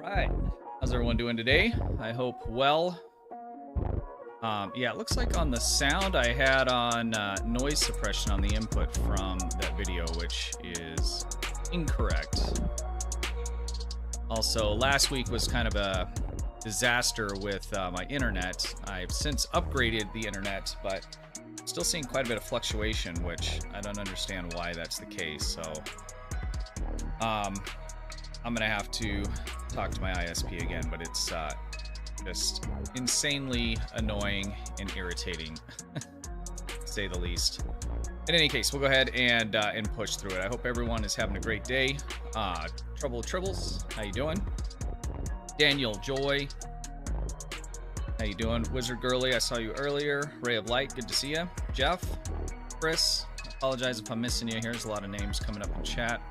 Alright, how's everyone doing today? I hope well. Yeah, it looks like on the sound I had on noise suppression on the input from that video, which is incorrect. Also, last week was kind of a disaster with my internet. I've since upgraded the internet, but still seeing quite a bit of fluctuation, which I don't understand why that's the case. So, I'm gonna have to talk to my ISP again, but it's just insanely annoying and irritating, to say the least. In any case, we'll go ahead and push through it. I hope everyone is having a great day. Trouble Tribbles, how you doing? Daniel Joy, how you doing? Wizard Girly, I saw you earlier. Ray of Light, good to see you. Jeff, Chris, apologize if I'm missing you. Here's a lot of names coming up in chat.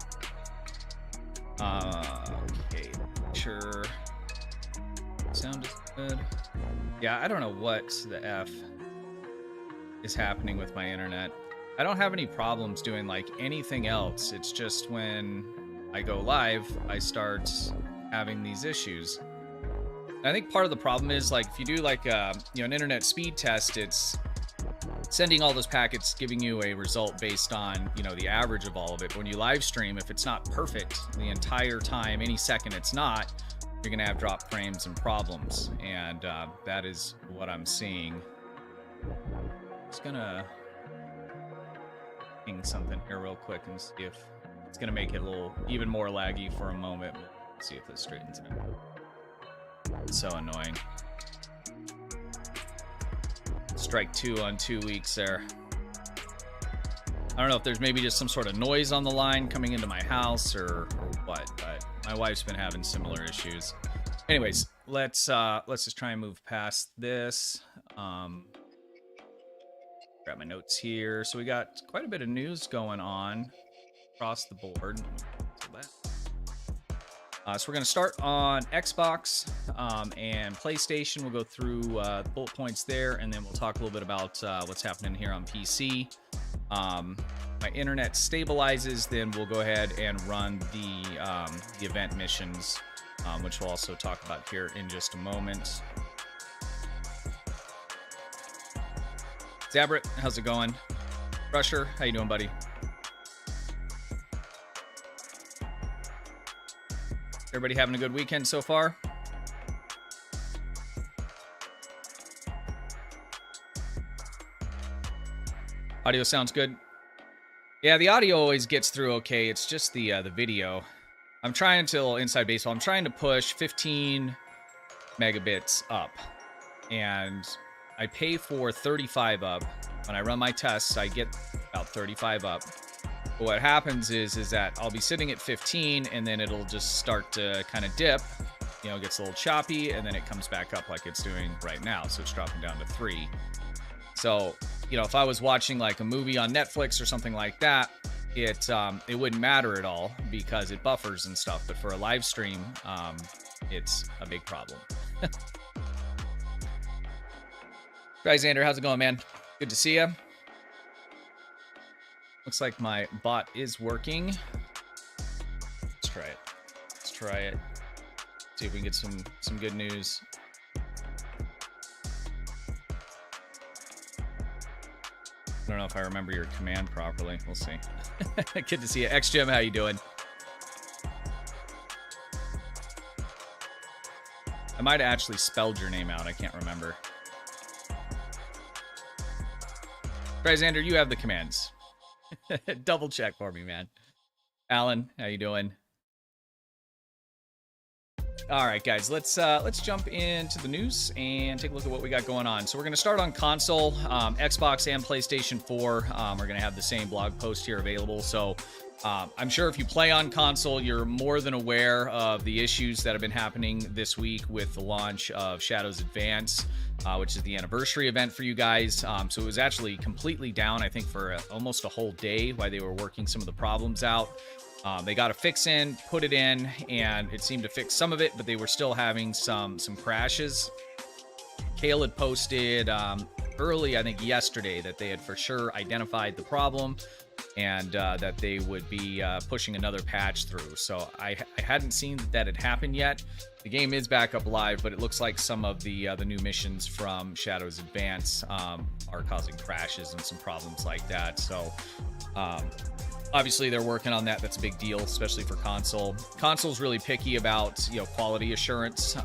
Okay, sure. Sound is good. Yeah, I don't know what the F is happening with my internet. I don't have any problems doing like anything else. It's just when I go live, I start having these issues. I think part of the problem is like if you do like an internet speed test, it's sending all those packets, giving you a result based on the average of all of it. But when you live stream, if it's not perfect the entire time, any second it's not, you're gonna have drop frames and problems, and that is what I'm seeing. Just gonna ping something here real quick and see if it's gonna make it a little even more laggy for a moment. We'll see if this straightens it out. It's so annoying. Strike 2 on 2 weeks there. I don't know if there's maybe just some sort of noise on the line coming into my house or what, but my wife's been having similar issues. Anyways, let's just try and move past this. Grab my notes here. So we got quite a bit of news going on across the board. So we're going to start on Xbox and PlayStation. We'll go through bullet points there, and then we'll talk a little bit about what's happening here on PC. My internet stabilizes, then we'll go ahead and run the event missions, which we'll also talk about here in just a moment. Zabrit, how's it going? Crusher, how you doing, buddy? Everybody having a good weekend so far? Audio sounds good. Yeah, the audio always gets through okay. It's just the video. I'm trying to, inside baseball, I'm trying to push 15 megabits up. And I pay for 35 up. When I run my tests, I get about 35 up. But what happens is that I'll be sitting at 15 and then it'll just start to kind of dip, it gets a little choppy, and then it comes back up like it's doing right now. So it's dropping down to 3. So, if I was watching like a movie on Netflix or something like that, it wouldn't matter at all because it buffers and stuff. But for a live stream, it's a big problem. Xander, how's it going, man? Good to see you. Looks like my bot is working. Let's try it. Let's try it. See if we can get some good news. I don't know if I remember your command properly. We'll see. Good to see you. XGM, how you doing? I might have actually spelled your name out. I can't remember. Xander, you have the commands. Double check for me, man. Alan, how you doing? All right, guys, let's jump into the news and take a look at what we got going on. So we're going to start on console. Xbox and PlayStation 4 are going to have the same blog post here available. So I'm sure if you play on console, you're more than aware of the issues that have been happening this week with the launch of Shadows Advance, which is the anniversary event for you guys. So it was actually completely down, I think, for almost a whole day while they were working some of the problems out. They got a fix in, put it in, and it seemed to fix some of it, but they were still having some crashes. Kale had posted early, I think yesterday, that they had for sure identified the problem and that they would be pushing another patch through. So I hadn't seen that had happened yet. The game is back up live, but it looks like some of the new missions from Shadows Advance are causing crashes and some problems like that. So obviously they're working on that. That's a big deal, especially for console. Console's really picky about, you know, quality assurance.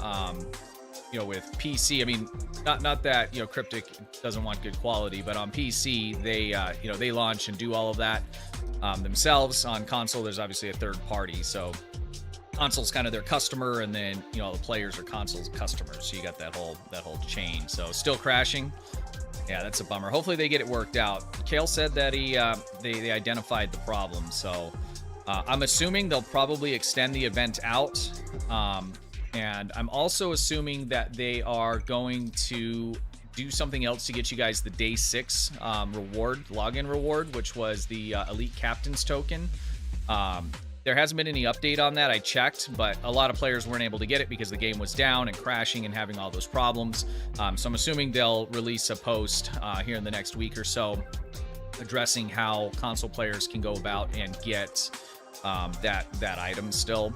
You know, with PC, I mean, not that, you know, Cryptic doesn't want good quality, but on PC, they, you know, they launch and do all of that themselves. On console, there's obviously a third party, so console's kind of their customer, and then, you know, the players are console's customers. So you got that whole chain. So still crashing. Yeah, that's a bummer. Hopefully they get it worked out. Kale said that they identified the problem, so I'm assuming they'll probably extend the event out. And I'm also assuming that they are going to do something else to get you guys the day 6 reward, login reward, which was the Elite Captain's token. There hasn't been any update on that. I checked, but a lot of players weren't able to get it because the game was down and crashing and having all those problems. So I'm assuming they'll release a post here in the next week or so addressing how console players can go about and get that item still.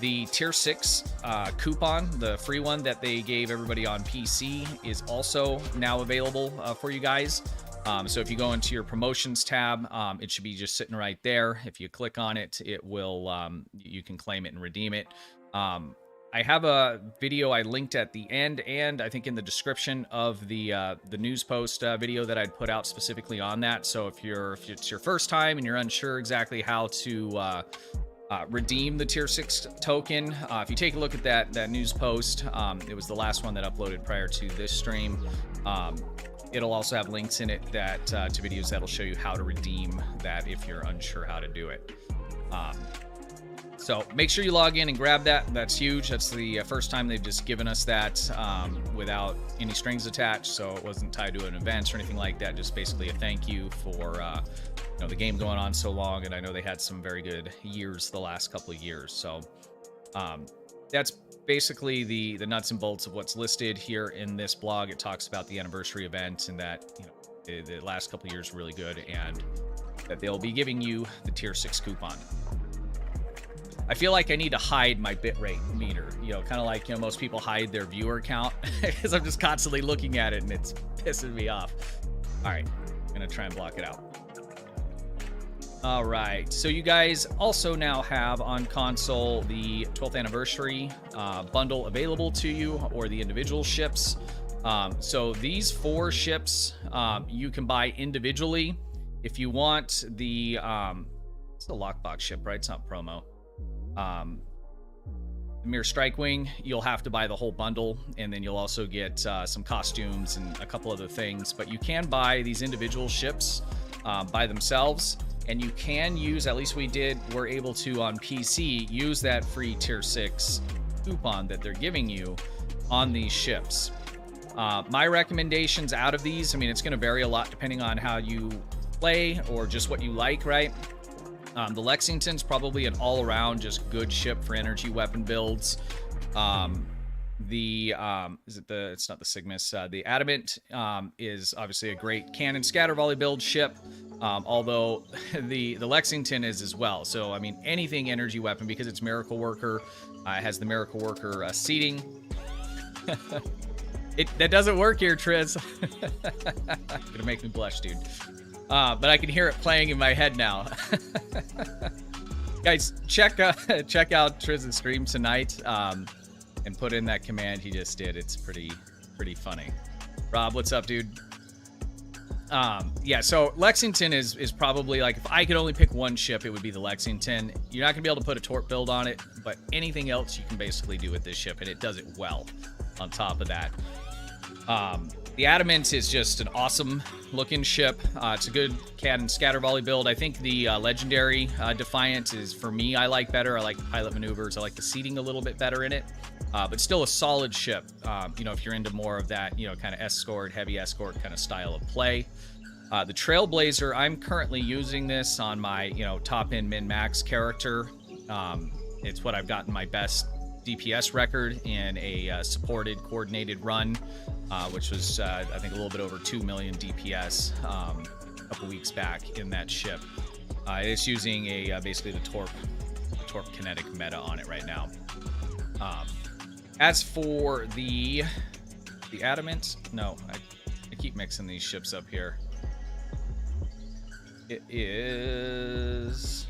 The tier 6 coupon, the free one that they gave everybody on PC, is also now available for you guys. So if you go into your promotions tab, it should be just sitting right there. If you click on it, it will, you can claim it and redeem it. I have a video I linked at the end, and I think in the description of the news post video that I'd put out specifically on that. So if it's your first time and you're unsure exactly how to redeem the tier 6 token, if you take a look at that news post, it was the last one that uploaded prior to this stream. It'll also have links in it that to videos that'll show you how to redeem that if you're unsure how to do it. So make sure you log in and grab that. That's huge. That's the first time they've just given us that without any strings attached, so it wasn't tied to an event or anything like that. Just basically a thank you for you know, the game going on so long, and I know they had some very good years the last couple of years. So that's basically the nuts and bolts of what's listed here in this blog. It talks about the anniversary event and that, you know, the last couple of years were really good, and that they'll be giving you the tier 6 coupon. I feel like I need to hide my bitrate meter, you know, kind of like, you know, most people hide their viewer count because I'm just constantly looking at it and it's pissing me off. All right, I'm gonna try and block it out. All right, so you guys also now have on console the 12th anniversary bundle available to you, or the individual ships. So these 4 ships you can buy individually. If you want the, it's the lockbox ship, right? It's not promo. The Mirror Strike Wing, you'll have to buy the whole bundle, and then you'll also get some costumes and a couple other things. But you can buy these individual ships by themselves. And you can use, at least we're able to on PC, use that free tier 6 coupon that they're giving you on these ships. My recommendations out of these, I mean, it's going to vary a lot depending on how you play or just what you like, right? The Lexington's probably an all-around just good ship for energy weapon builds. It's not the Cygnus, the Adamant is obviously a great cannon scatter volley build ship, although the Lexington is as well. So I mean, anything energy weapon, because it's Miracle Worker, it has the Miracle Worker seating. That doesn't work here, Triz. Gonna make me blush, dude. But I can hear it playing in my head now. Guys, check out Triz's stream tonight. And put in that command he just did. It's pretty funny. Rob, what's up, dude? Yeah, so Lexington is probably, like, if I could only pick one ship, it would be the Lexington. You're not gonna be able to put a Torp build on it, but anything else you can basically do with this ship, and it does it well on top of that. The Adamant is just an awesome looking ship. It's a good cannon scatter volley build. I think the legendary Defiant is, for me, I like better. I like the pilot maneuvers. I like the seating a little bit better in it. But still a solid ship, you know, if you're into more of that, you know, kind of escort, heavy escort kind of style of play. The Trailblazer, I'm currently using this on my, you know, top-end min-max character. It's what I've gotten my best DPS record in a supported coordinated run, which was, I think, a little bit over 2 million DPS a couple weeks back in that ship. It's using basically the Torp kinetic meta on it right now. As for the adamant, no, I keep mixing these ships up here. It is...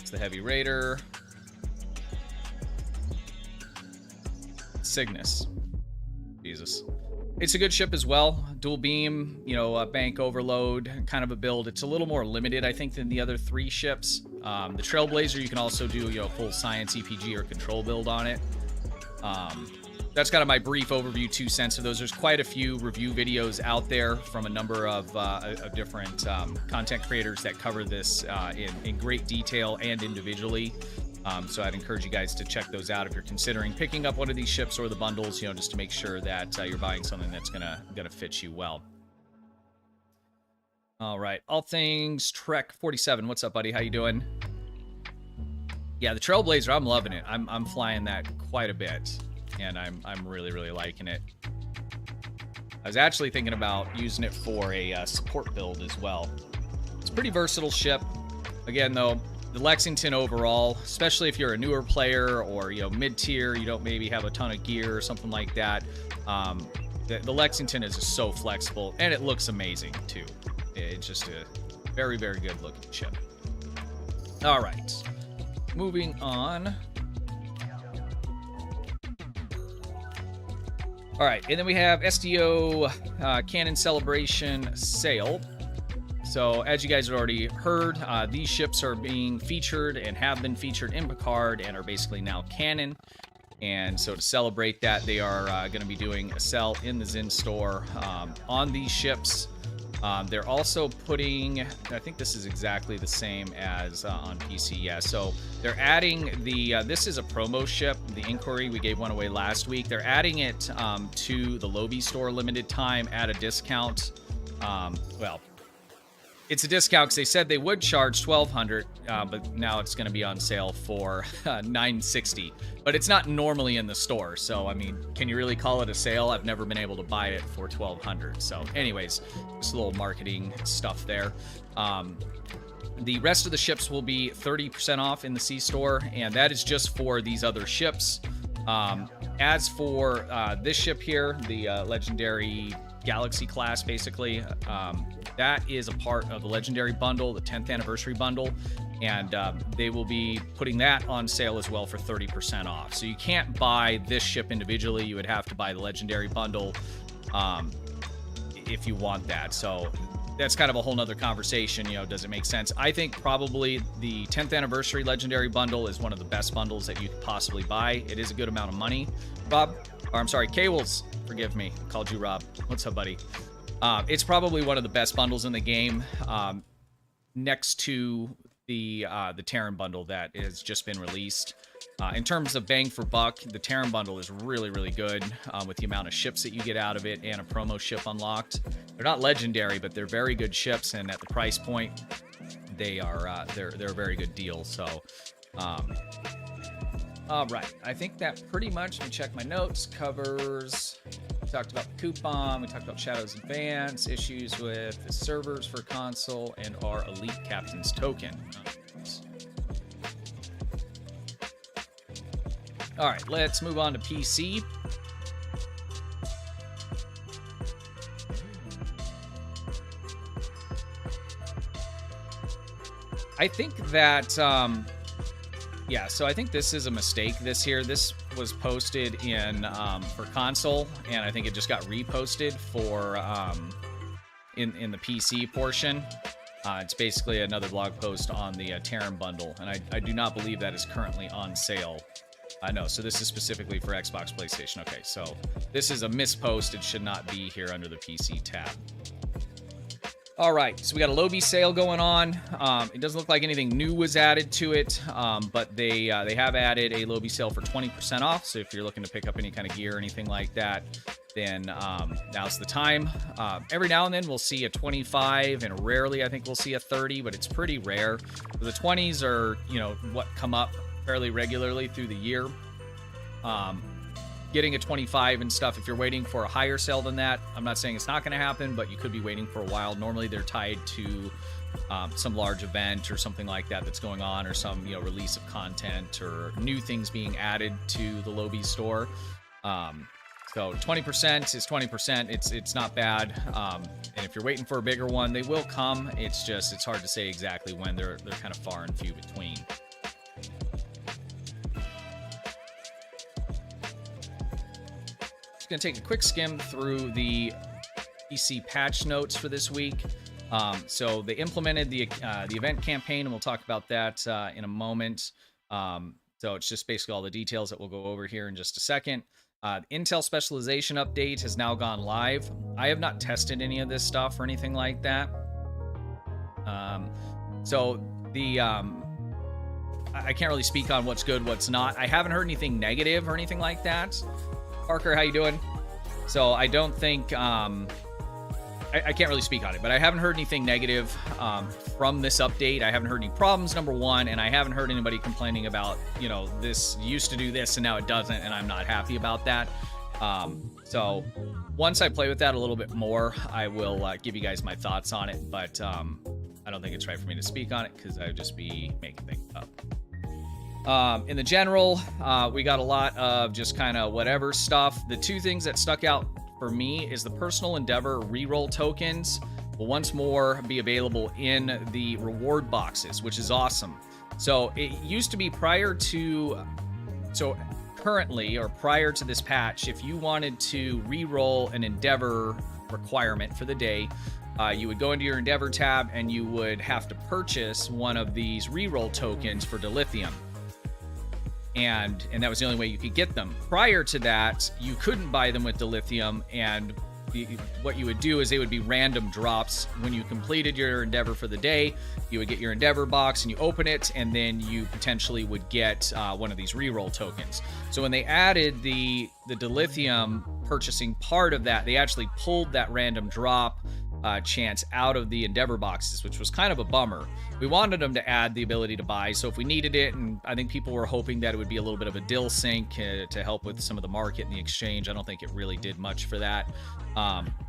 It's the Heavy Raider. Cygnus. Jesus. It's a good ship as well. Dual beam, you know, bank overload, kind of a build. It's a little more limited, I think, than the other 3 ships. The Trailblazer, you can also do, you know, full science EPG or control build on it. That's kind of my brief overview, 2 cents of those. There's quite a few review videos out there from a number of different content creators that cover this in great detail and individually. So I'd encourage you guys to check those out if you're considering picking up one of these ships or the bundles, you know, just to make sure that you're buying something that's gonna fit you well. All right, all things Trek 47. What's up, buddy? How you doing? Yeah, the Trailblazer, I'm loving it. I'm flying that quite a bit, and I'm really liking it. I was actually thinking about using it for a support build as well. It's a pretty versatile ship. Again, though, the Lexington overall, especially if you're a newer player or, you know, mid-tier, you don't maybe have a ton of gear or something like that, the Lexington is just so flexible, and it looks amazing too. It's just a very good looking ship. All right, moving on. All right, and then we have SDO Cannon Celebration Sale. So, as you guys have already heard, these ships are being featured and have been featured in Picard and are basically now canon. And so, to celebrate that, they are going to be doing a sell in the Zin store on these ships. They're also putting, I think this is exactly the same as on PC, yeah. So, they're adding the, this is a promo ship, the Inquiry. We gave one away last week. They're adding it to the Lobi store limited time at a discount. Well, it's a discount because they said they would charge $1,200, but now it's going to be on sale for $960. But it's not normally in the store, so I mean, can you really call it a sale? I've never been able to buy it for $1,200. So, anyways, just a little marketing stuff there. The rest of the ships will be 30% off in the C store, and that is just for these other ships. As for this ship here, the legendary Galaxy class, basically. That is a part of the Legendary Bundle, the 10th Anniversary Bundle, and they will be putting that on sale as well for 30% off. So you can't buy this ship individually. You would have to buy the Legendary Bundle if you want that. So that's kind of a whole nother conversation. You know, does it make sense? I think probably the 10th Anniversary Legendary Bundle is one of the best bundles that you could possibly buy. It is a good amount of money. Rob, or I'm sorry, K-Wills, forgive me, called you Rob. What's up, buddy? It's probably one of the best bundles in the game, next to the Terran bundle that has just been released. In terms of bang for buck, the Terran bundle is really good with the amount of ships that you get out of it and a promo ship unlocked. They're not legendary, but they're very good ships, and at the price point, they are they're a very good deal. So, all right, I think that pretty much, let me check my notes, covers. We talked about the coupon, we talked about Shadows Advance, issues with the servers for console, and our Elite Captain's Token. All right, let's move on to PC. I think that, yeah, so I think this is a mistake this here. This was posted in for console, and I think it just got reposted for in the PC portion. It's basically another blog post on the Terran bundle, and I do not believe that is currently on sale. No, so this is specifically for Xbox, PlayStation. Okay, so this is a mispost. It should not be here under the PC tab. All right, so we got a Lobi sale going on. It doesn't look like anything new was added to it, but they have added a Lobi sale for 20% off. So if you're looking to pick up any kind of gear or anything like that, then now's the time. Every now and then we'll see a 25, and rarely I think we'll see a 30, but it's pretty rare. The 20s are, you know, what come up fairly regularly through the year. Getting a 25 and stuff, if you're waiting for a higher sale than that, I'm not saying it's not going to happen, but you could be waiting for a while. Normally they're tied to some large event or something like that that's going on, or some, you know, release of content or new things being added to the Lobi store. So 20% is 20%. It's not bad. And if you're waiting for a bigger one, they will come. It's just, it's hard to say exactly when. They're kind of far and few between. Just gonna take a quick skim through the PC patch notes for this week. So they implemented the event campaign, and we'll talk about that in a moment. So it's just basically all the details that we'll go over here in just a second. Intel specialization update has now gone live. I have not tested any of this stuff or anything like that. So the I can't really speak on what's good, what's not. I haven't heard anything negative or anything like that. Parker, how you doing? So I don't think I can't really speak on it, but I haven't heard anything negative from this update. I haven't heard any problems, number one, and I haven't heard anybody complaining about, you know, this used to do this and now it doesn't, and I'm not happy about that. So once I play with that a little bit more, I will give you guys my thoughts on it, but I don't think it's right for me to speak on it because I would just be making things up. In the general, we got a lot of just kind of whatever stuff. The two things that stuck out for me is the personal Endeavor Reroll Tokens will once more be available in the reward boxes, which is awesome. So it used to be prior to this patch, if you wanted to reroll an Endeavor requirement for the day, you would go into your Endeavor tab and you would have to purchase one of these reroll tokens for dilithium. And that was the only way you could get them. Prior to that, you couldn't buy them with dilithium, and what you would do is they would be random drops. When you completed your Endeavor for the day, you would get your Endeavor box and you open it, and then you potentially would get one of these reroll tokens. So when they added the dilithium purchasing part of that, they actually pulled that random drop chance out of the Endeavor boxes, which was kind of a bummer. We wanted them to add the ability to buy, so if we needed it, and I think people were hoping that it would be a little bit of a dill sync to help with some of the market and the exchange. I don't think it really did much for that,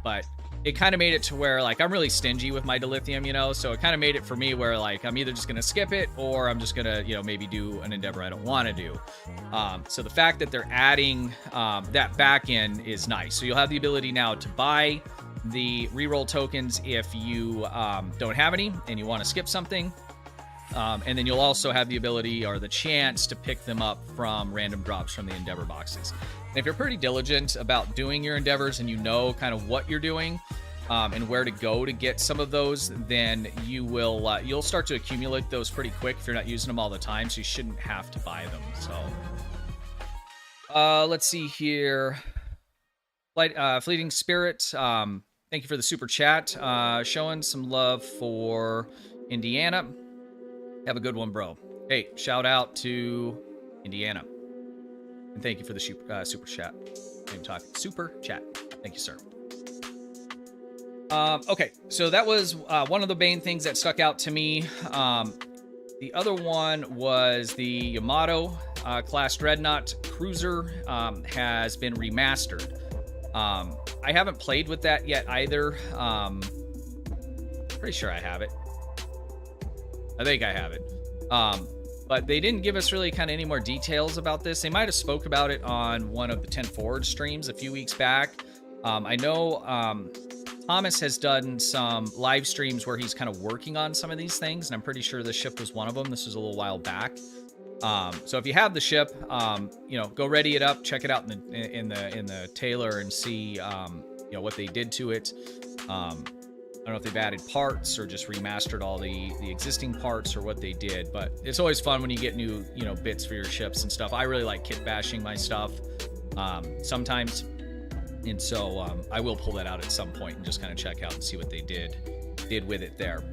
but it kind of made it to where, like, I'm really stingy with my dilithium, you know, so it kind of made it for me where, like, I'm either just going to skip it or I'm just going to, you know, maybe do an Endeavor I don't want to do. So the fact that they're adding that back in is nice. So you'll have the ability now to buy the reroll tokens if you don't have any and you want to skip something, and then you'll also have the ability or the chance to pick them up from random drops from the Endeavor boxes. And if you're pretty diligent about doing your Endeavors and you know kind of what you're doing and where to go to get some of those, then you will you'll start to accumulate those pretty quick if you're not using them all the time, so you shouldn't have to buy them. So let's see here. Fleeting Spirit, thank you for the super chat. Showing some love for Indiana. Have a good one, bro. Hey, shout out to Indiana. And thank you for the super chat. I'm talking super chat. Thank you, sir. Okay, so that was one of the main things that stuck out to me. The other one was the Yamato-Class Dreadnought Cruiser has been remastered. I haven't played with that yet either. Pretty sure I have it. I think I have it. But they didn't give us really kind of any more details about this. They might have spoke about it on one of the 10 Forward streams a few weeks back. I know Thomas has done some live streams where he's kind of working on some of these things, and I'm pretty sure this ship was one of them. This was a little while back. So if you have the ship, you know, go ready it up, check it out in the Taylor and see, you know, what they did to it. I don't know if they've added parts or just remastered all the existing parts or what they did, but it's always fun when you get new, you know, bits for your ships and stuff. I really like kit bashing my stuff sometimes, and so I will pull that out at some point and just kind of check out and see what they did with it there.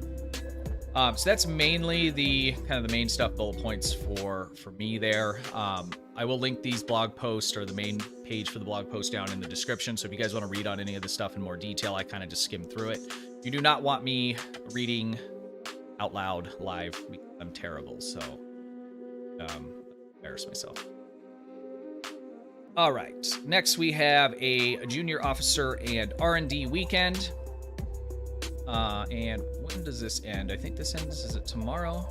So that's mainly the kind of the main stuff, bullet points for me there. I will link these blog posts or the main page for the blog post down in the description. So if you guys want to read on any of this stuff in more detail, I kind of just skim through it. You do not want me reading out loud live because I'm terrible. So embarrass myself. All right. Next, we have a Junior Officer and R&D Weekend. And when does this end? I think this ends, is it tomorrow?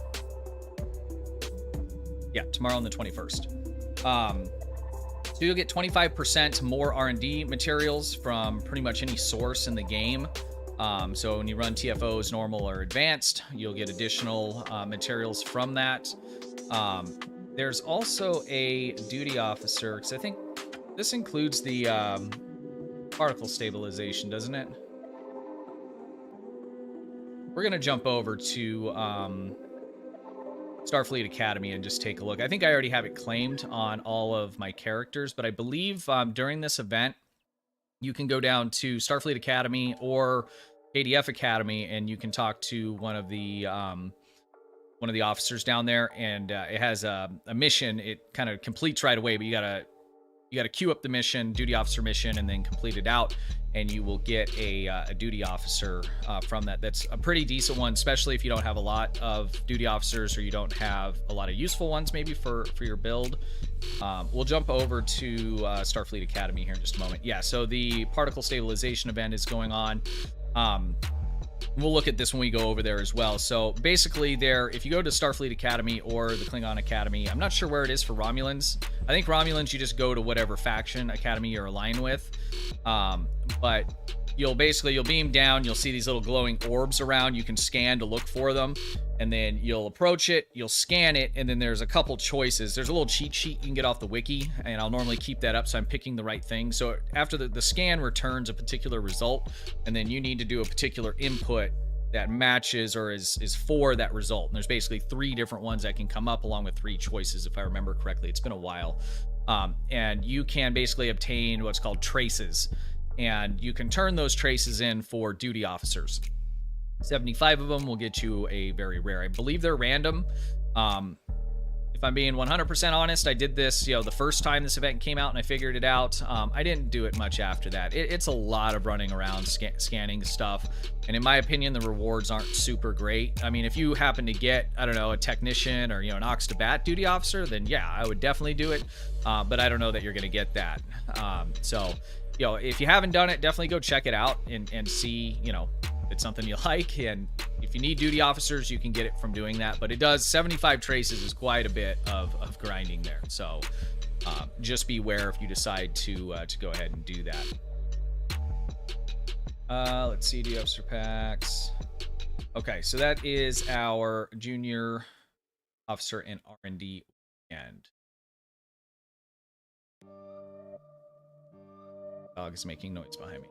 Yeah, tomorrow on the 21st. So you'll get 25% more R&D materials from pretty much any source in the game. So when you run TFOs, normal or advanced, you'll get additional materials from that. There's also a duty officer, because I think this includes the particle stabilization, doesn't it? We're going to jump over to Starfleet Academy and just take a look. I think I already have it claimed on all of my characters, but I believe during this event, you can go down to Starfleet Academy or KDF Academy, and you can talk to one of the officers down there, and it has a mission. It kind of completes right away, but you gotta queue up the mission, duty officer mission, and then complete it out, and you will get a duty officer from that. That's a pretty decent one, especially if you don't have a lot of duty officers or you don't have a lot of useful ones maybe for your build. We'll jump over to Starfleet Academy here in just a moment. Yeah, so the particle stabilization event is going on. We'll look at this when we go over there as well. So basically there, if you go to Starfleet Academy or the Klingon Academy, I'm not sure where it is for Romulans. I think Romulans, you just go to whatever faction academy you're aligned with. But you'll beam down, you'll see these little glowing orbs around. You can scan to look for them, and then you'll approach it, you'll scan it, and then there's a couple choices. There's a little cheat sheet you can get off the wiki, and I'll normally keep that up so I'm picking the right thing. So after the scan returns a particular result, and then you need to do a particular input that matches or is for that result. And there's basically 3 different ones that can come up along with 3 choices, if I remember correctly. It's been a while. And you can basically obtain what's called traces, and you can turn those traces in for duty officers. 75 of them will get you a very rare. I believe they're random. If I'm being 100% honest, I did this, the first time this event came out, and I figured it out. I didn't do it much after that. It's a lot of running around scanning stuff, and in my opinion, the rewards aren't super great. I mean, if you happen to get, I don't know, a technician or an Ox to Bat duty officer, then yeah, I would definitely do it. But I don't know that you're going to get that. So if you haven't done it, definitely go check it out and see, if it's something you like. And if you need duty officers, you can get it from doing that. But it does, 75 traces is quite a bit of grinding there. So just beware if you decide to go ahead and do that. Let's see, duty officer packs. Okay, so that is our Junior Officer and R&D Weekend. Dog is making noise behind me.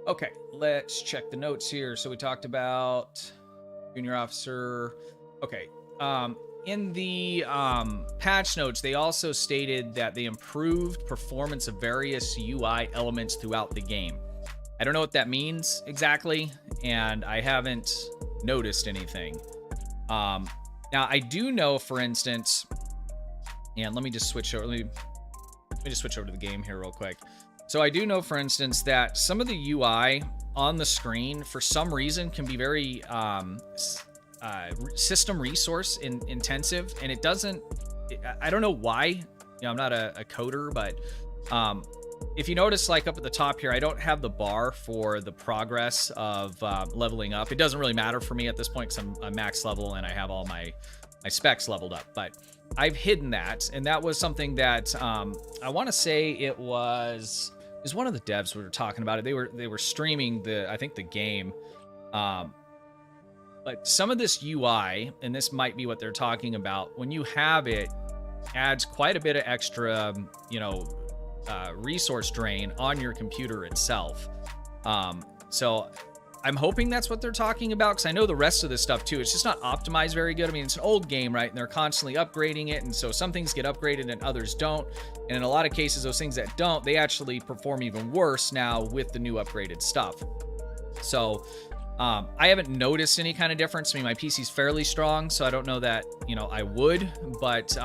Okay, let's check the notes here. So we talked about Junior Officer. Okay, in the patch notes, they also stated that they improved performance of various UI elements throughout the game. I don't know what that means exactly, and I haven't noticed anything. Now, I do know, for instance, and let me just switch over. Let me just switch over to the game here real quick. So I do know, for instance, that some of the UI on the screen, for some reason, can be very system resource intensive, and it doesn't. I don't know why. I'm not a coder, but if you notice, like up at the top here, I don't have the bar for the progress of leveling up. It doesn't really matter for me at this point because I'm max level and I have all my specs leveled up, but I've hidden that, and that was something that I want to say it was one of the devs we were talking about it. They were streaming I think the game, but some of this UI, and this might be what they're talking about, when you have it, adds quite a bit of extra, resource drain on your computer itself. So I'm hoping that's what they're talking about, because I know the rest of this stuff too, it's just not optimized very good. I mean, it's an old game, right? And they're constantly upgrading it, and so some things get upgraded and others don't. And in a lot of cases, those things that don't, they actually perform even worse now with the new upgraded stuff. So I haven't noticed any kind of difference. I mean, my PC's fairly strong, so I don't know that, you know, I would, but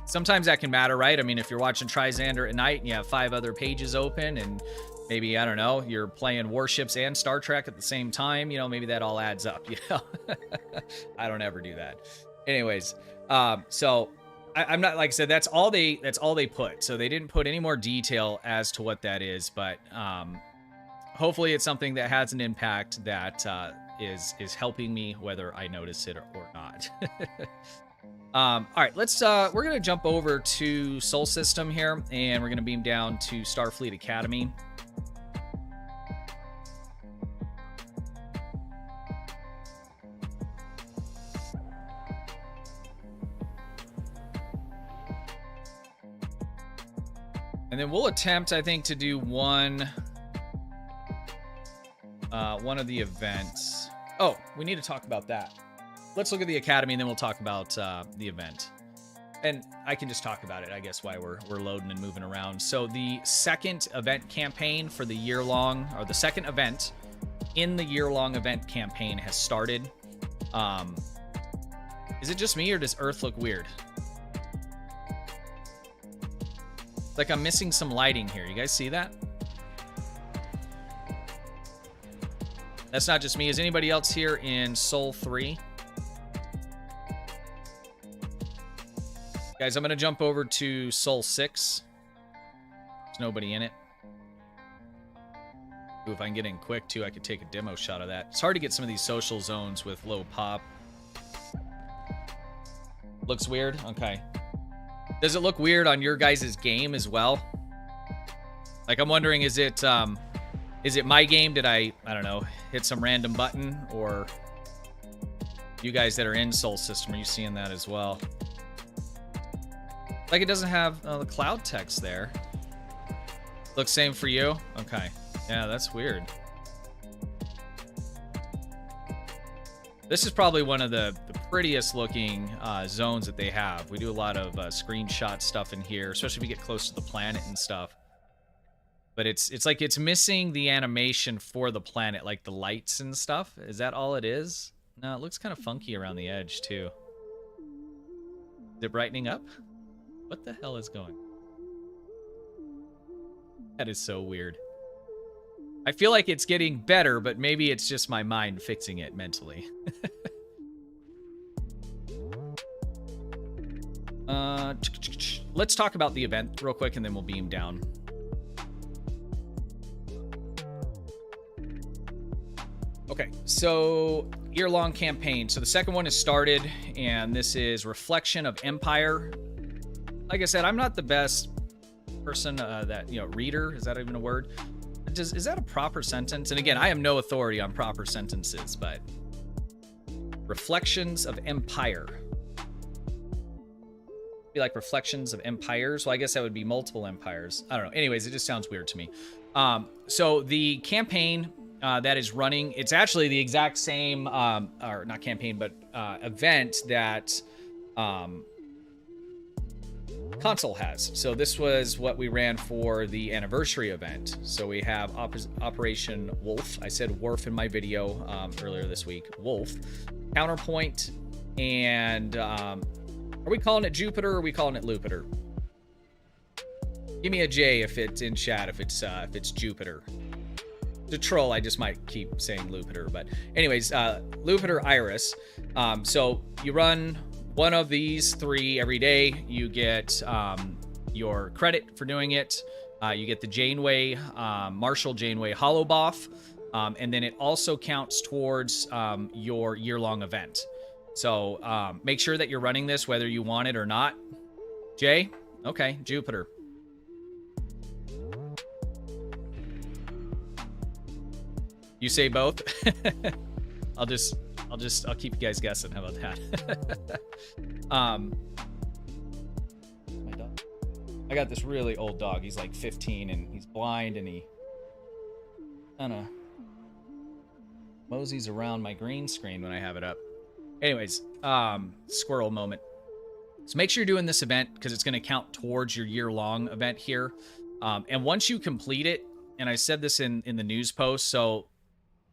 sometimes that can matter, right? I mean, if you're watching Trizander at night and you have 5 other pages open and maybe, I don't know, you're playing Warships and Star Trek at the same time, you know, maybe that all adds up, you know? I don't ever do that. Anyways, so I'm not, like I said, that's all they put. So they didn't put any more detail as to what that is, but hopefully it's something that has an impact that is helping me, whether I notice it or not. All right, we're gonna jump over to Sol System here, and we're gonna beam down to Starfleet Academy. And then we'll attempt, I think, to do one of the events. Oh, we need to talk about that. Let's look at the Academy, and then we'll talk about the event. And I can just talk about it, I guess, while we're loading and moving around. So the second event campaign for the year-long, or the second event in the year-long event campaign has started. Is it just me, or does Earth look weird? Like I'm missing some lighting here. You guys see that? That's not just me. Is anybody else here in Sol 3? Guys, I'm going to jump over to Sol 6. There's nobody in it. Ooh, if I can get in quick, too, I could take a demo shot of that. It's hard to get some of these social zones with low pop. Looks weird? Okay. Does it look weird on your guys' game as well? Like, I'm wondering, is it my game? Did I don't know, hit some random button? Or you guys that are in Sol System, are you seeing that as well? Like, it doesn't have the cloud text there. Looks same for you? Okay. Yeah, that's weird. This is probably one of the prettiest looking zones that they have. We do a lot of screenshot stuff in here, especially if you get close to the planet and stuff. But it's like it's missing the animation for the planet, like the lights and stuff. Is that all it is? No, it looks kind of funky around the edge, too. Is it brightening up? What the hell is going on? That is so weird. I feel like it's getting better, but maybe it's just my mind fixing it mentally. Let's talk about the event real quick, and then we'll beam down. Okay, so year-long campaign. So the second one has started, and this is Reflection of Empire. Like I said, I'm not the best person reader. Is that even a word? Is that a proper sentence? And again, I have no authority on proper sentences, but Reflections of Empire. Be like Reflections of Empires. Well, I guess that would be multiple empires. I don't know. Anyways, it just sounds weird to me. So the campaign that is running, it's actually the exact same, or not campaign, but event that Console has. So this was what we ran for the anniversary event. So we have Operation Wolf. I said Worf in my video earlier this week. Wolf, Counterpoint, and are we calling it Jupiter or are we calling it Lupiter? Give me a J if it's in chat, if it's Jupiter. To troll, I just might keep saying Lupiter, but anyways, Lupiter Iris. So you run one of these 3 every day. You get your credit for doing it. You get the Janeway, Marshall Janeway Holoboff, and then it also counts towards your year-long event. So make sure that you're running this whether you want it or not. Jay? Okay, Jupiter. You say both? I'll keep you guys guessing. How about that? My dog. I got this really old dog. He's like 15 and he's blind and he kind of moseys around my green screen when I have it up. Anyways, squirrel moment. So make sure you're doing this event because it's going to count towards your year-long event here. And once you complete it, and I said this in the news post, so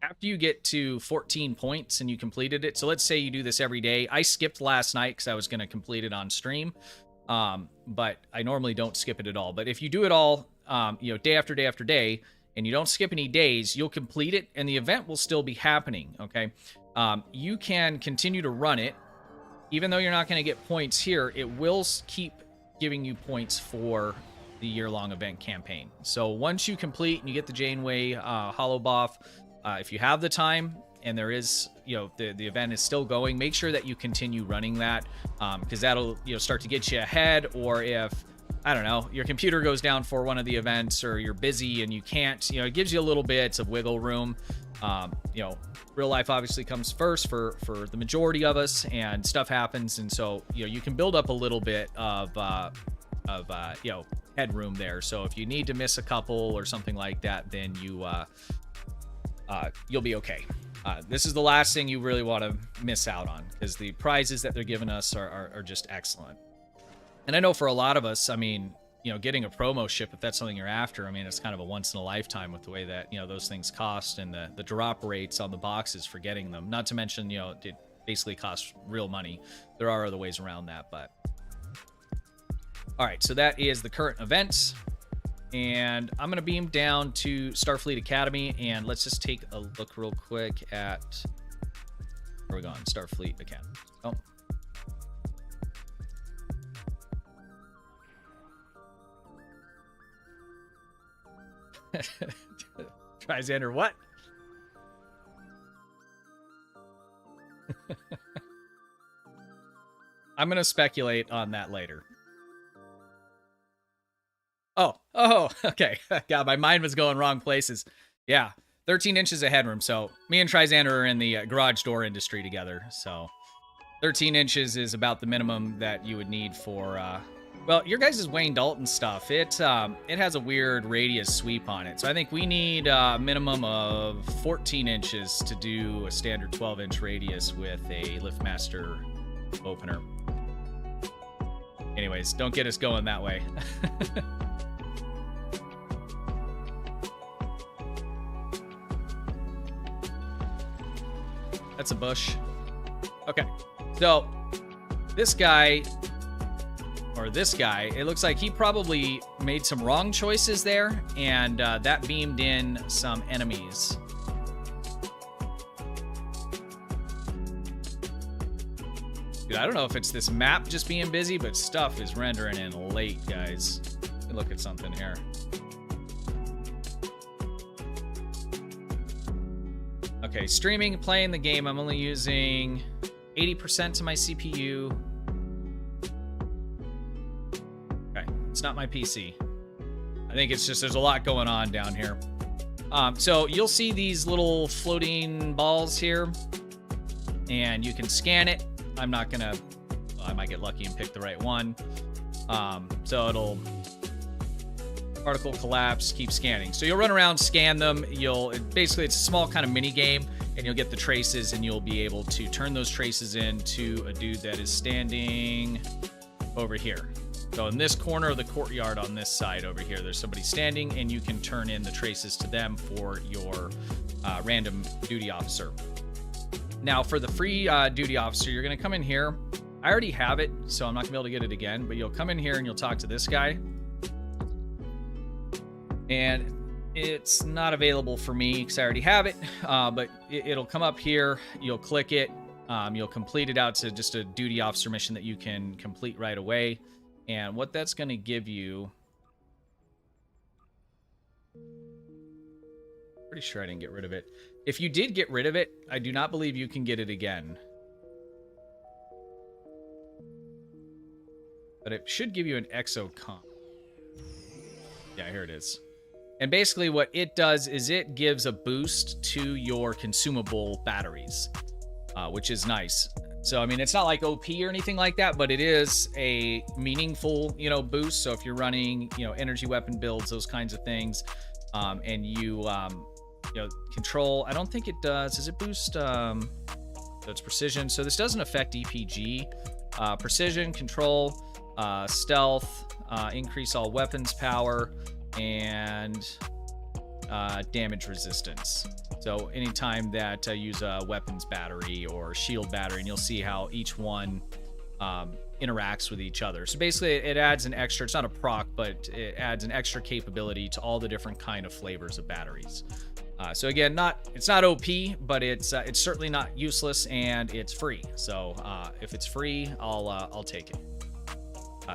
after you get to 14 points and you completed it, so let's say you do this every day. I skipped last night because I was going to complete it on stream, but I normally don't skip it at all. But if you do it all, day after day after day, and you don't skip any days, you'll complete it, and the event will still be happening, okay? You can continue to run it. Even though you're not going to get points here, it will keep giving you points for the year-long event campaign. So once you complete and you get the Janeway Hollow Boff, if you have the time and there is, the event is still going, make sure that you continue running that, because that'll, start to get you ahead. Or if, I don't know, your computer goes down for one of the events, or you're busy and you can't, it gives you a little bit of wiggle room. Real life obviously comes first for the majority of us, and stuff happens, and so you can build up a little bit of headroom there. So if you need to miss a couple or something like that, then you'll be okay. This is the last thing you really want to miss out on, because the prizes that they're giving us are just excellent. And I know for a lot of us, I mean, getting a promo ship, if that's something you're after, I mean, it's kind of a once in a lifetime with the way that, those things cost, and the drop rates on the boxes for getting them. Not to mention, it basically costs real money. There are other ways around that, but. All right, so that is the current events. And I'm going to beam down to Starfleet Academy, and let's just take a look real quick at, where are we going? Starfleet Academy. Oh. Trisander, what? I'm going to speculate on that later. Oh, okay. God, my mind was going wrong places. Yeah, 13 inches of headroom. So me and Trisander are in the garage door industry together. So 13 inches is about the minimum that you would need for... well, your guys' Wayne Dalton stuff, it has a weird radius sweep on it. So I think we need a minimum of 14 inches to do a standard 12-inch radius with a LiftMaster opener. Anyways, don't get us going that way. That's a bush. Okay, so this guy, it looks like he probably made some wrong choices there, and that beamed in some enemies. Dude, I don't know if it's this map just being busy, but stuff is rendering in late, guys. Let me look at something here. Okay, streaming, playing the game, I'm only using 80% to my CPU. Okay, it's not my PC. I think it's just there's a lot going on down here. So you'll see these little floating balls here, and you can scan it. I'm not gonna, well, I might get lucky and pick the right one. So it'll particle collapse, keep scanning. So you'll run around, scan them. Basically it's a small kind of mini game, and you'll get the traces, and you'll be able to turn those traces into a dude that is standing over here. So in this corner of the courtyard on this side over here, there's somebody standing, and you can turn in the traces to them for your random duty officer. Now for the free duty officer, you're gonna come in here. I already have it, so I'm not gonna be able to get it again, but you'll come in here and you'll talk to this guy. And it's not available for me because I already have it, but it'll come up here. You'll click it. You'll complete it out to just a duty officer mission that you can complete right away. And what that's going to give you... Pretty sure I didn't get rid of it. If you did get rid of it, I do not believe you can get it again. But it should give you an exocomp. Yeah, here it is. And basically what it does is it gives a boost to your consumable batteries, which is nice. So, I mean, it's not like OP or anything like that, but it is a meaningful, boost. So if you're running, energy weapon builds, those kinds of things, and you, control, I don't think it does. Does it boost, so it's precision. So this doesn't affect EPG. Precision, control, stealth, increase all weapons power, and damage resistance. So anytime that use a weapons battery or shield battery, and you'll see how each one interacts with each other. So basically it adds an extra, it's not a proc, but it adds an extra capability to all the different kind of flavors of batteries. So again, it's not OP, but it's certainly not useless, and it's free. So if it's free, I'll take it.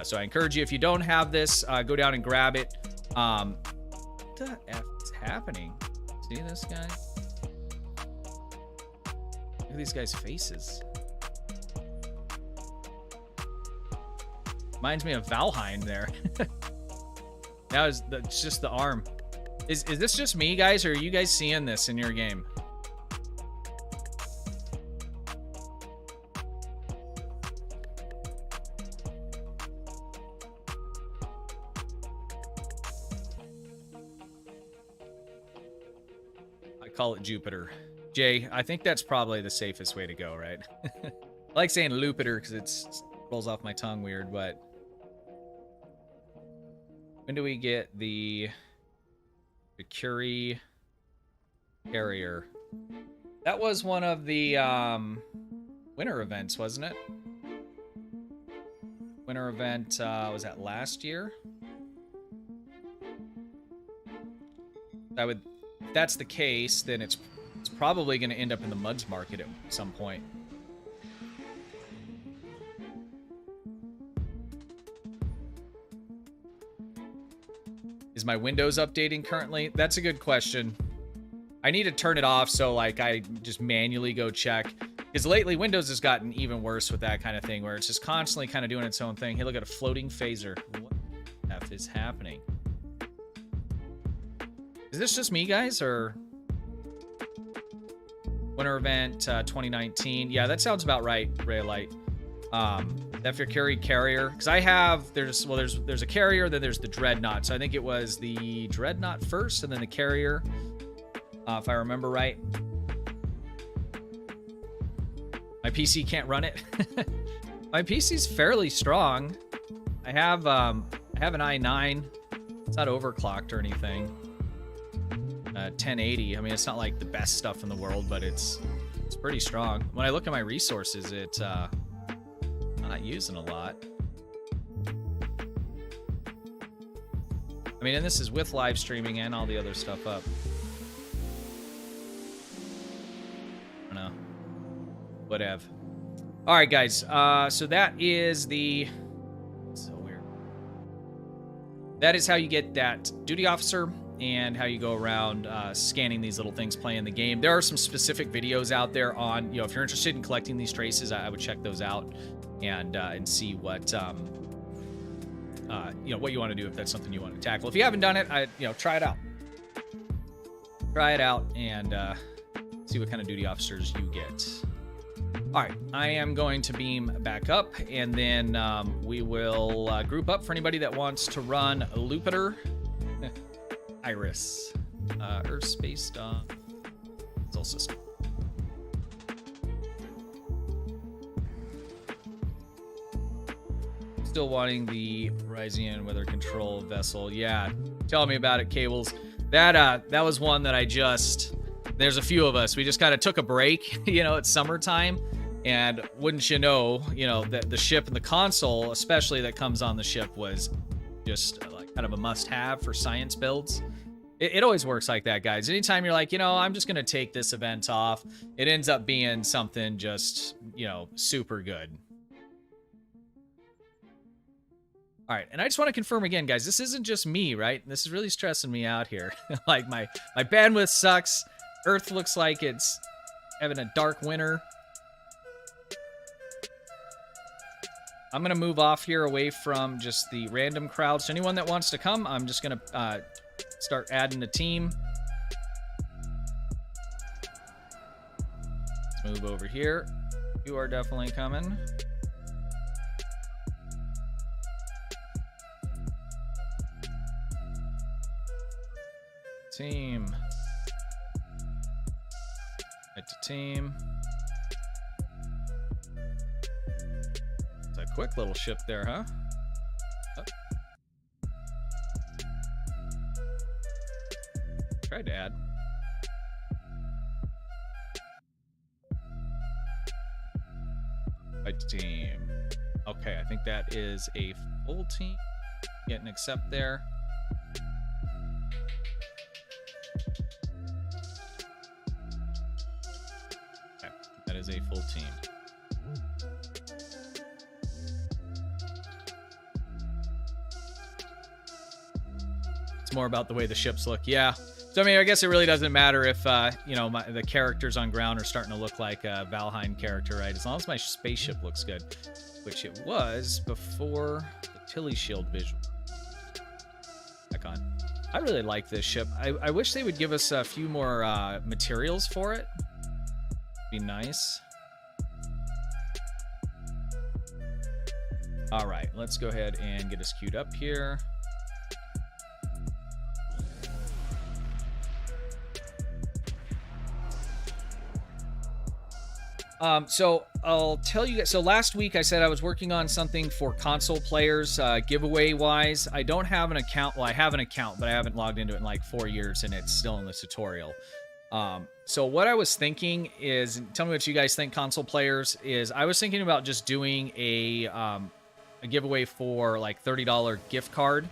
So I encourage you, if you don't have this, go down and grab it. What the F is happening? See this guy? Look at these guys' faces. Reminds me of Valheim there. Now it's just the arm. Is this just me, guys, or are you guys seeing this in your game? I call it Jupiter. Jay, I think that's probably the safest way to go, right? I like saying Lupiter because it rolls off my tongue weird, but when do we get the Curie carrier? That was one of the winter events, wasn't it? Winter event, was that last year? If that's the case, then it's probably going to end up in the Muds market at some point. Is my Windows updating currently? That's a good question. I need to turn it off so like I just manually go check. Because lately Windows has gotten even worse with that kind of thing, where it's just constantly kind of doing its own thing. Hey, look at a floating phaser. What the F is happening? Is this just me, guys, or winter event 2019? Yeah, that sounds about right, Raylight. Endeavor carrier, because I have there's a carrier, then there's the Dreadnought. So I think it was the Dreadnought first, and then the carrier, if I remember right. My PC can't run it. My PC's fairly strong. I have an i9. It's not overclocked or anything. 1080. I mean, it's not like the best stuff in the world, but it's pretty strong. When I look at my resources, it's not using a lot. I mean, and this is with live streaming and all the other stuff up. I don't know. Whatever. All right, guys. So that is the... So weird. That is how you get that duty officer and how you go around scanning these little things playing the game. There are some specific videos out there on, if you're interested in collecting these traces, I would check those out and see what what you want to do if that's something you want to tackle. If you haven't done it, try it out. Try it out and see what kind of duty officers you get. All right, I am going to beam back up, and then we will group up for anybody that wants to run Lupiter. Iris. Earth Space Soul System. Still wanting the Ryzian weather control vessel. Yeah, tell me about it, Cables. That was one that there's a few of us. We just kind of took a break, it's summertime. And wouldn't you know, that the ship and the console, especially that comes on the ship, was just like kind of a must-have for science builds. It always works like that, guys. Anytime you're like, I'm just going to take this event off, it ends up being something just, super good. All right, and I just want to confirm again, guys, this isn't just me, right? This is really stressing me out here. Like, my bandwidth sucks. Earth looks like it's having a dark winter. I'm going to move off here away from just the random crowd. So anyone that wants to come, I'm just going to start adding a team. Let's move over here. You are definitely coming. Team. Add to team. It's a quick little ship there, huh? Oh. tried to add. Fight team. Okay, I think that is a full team. Get an accept there. Okay, that is a full team. It's more about the way the ships look. Yeah. So, I mean, I guess it really doesn't matter if, you know, the characters on ground are starting to look like a Valheim character, right? As long as my spaceship looks good, which it was before the Tilly Shield visual. Back on. I really like this ship. I wish they would give us a few more materials for it. Be nice. All right, let's go ahead and get us queued up here. So I'll tell you guys, so last week I said I was working on something for console players, giveaway wise. I don't have an account. Well, I have an account, but I haven't logged into it in like 4 years and it's still in the tutorial. So what I was thinking is, tell me what you guys think, console players, is I was thinking about just doing a giveaway for like $30 gift card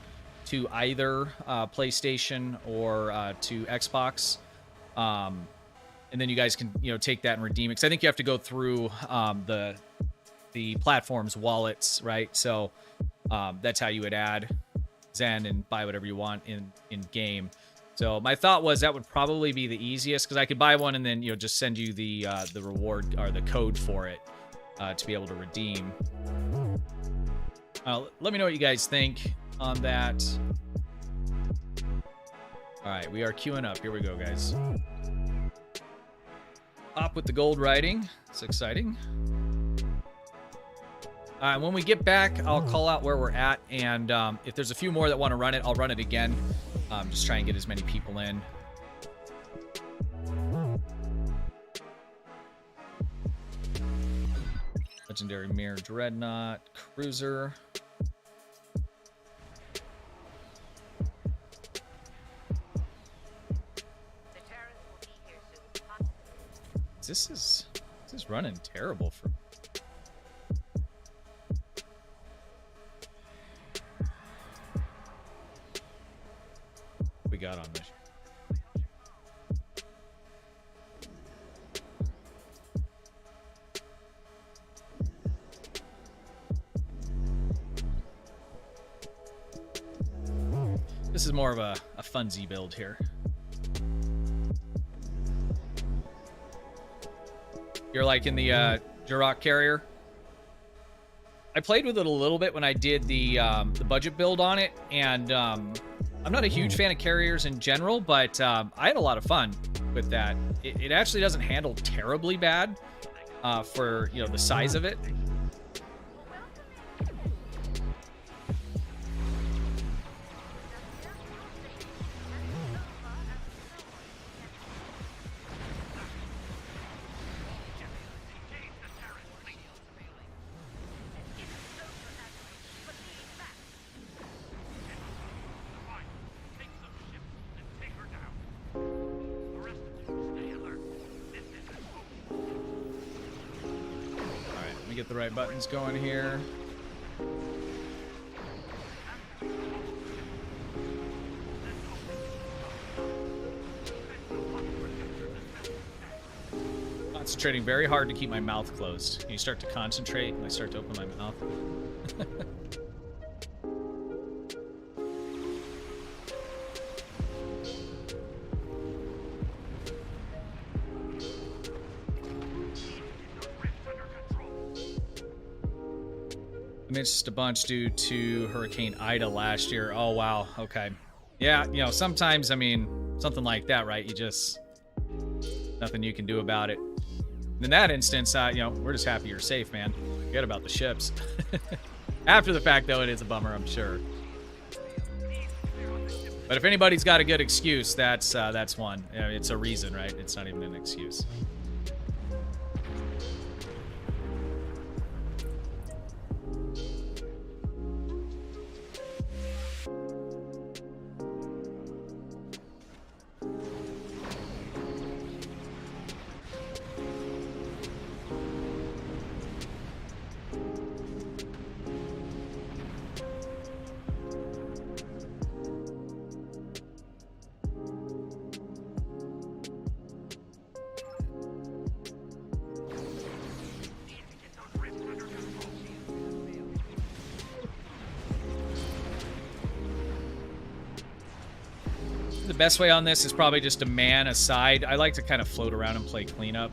to either PlayStation or to Xbox. And then you guys can, you know, take that and redeem it. Because I think you have to go through the platform's wallets, right? So that's how you would add Zen and buy whatever you want in game. So my thought was that would probably be the easiest, because I could buy one and then, you know, just send you the reward or the code for it to be able to redeem. Let me know what you guys think on that. All right, we are queuing up. Here we go, guys. Up with the gold writing. It's exciting. When we get back, I'll call out where we're at, and if there's a few more that want to run it, I'll run it again. Just try and get as many people in. Legendary Mirror Dreadnought Cruiser. This is running terrible for. We got on this. This is more of a funsy build here. You're like in the Jurok carrier. I played with it a little bit when I did the budget build on it, and I'm not a huge fan of carriers in general, but I had a lot of fun with that. It actually doesn't handle terribly bad for, you know, the size of it. Get the right buttons going here. Concentrating very hard to keep my mouth closed. You start to concentrate and I start to open my mouth. I missed a bunch due to Hurricane Ida last year. Oh, wow. Okay. Yeah, you know, sometimes, I mean, something like that, right? You just, nothing you can do about it. In that instance, you know, we're just happy you're safe, man. Forget about the ships. After the fact, though, it is a bummer, I'm sure. But if anybody's got a good excuse, that's one. You know, it's a reason, right? It's not even an excuse. best way on this is probably just to man aside. I like to kind of float around and play cleanup.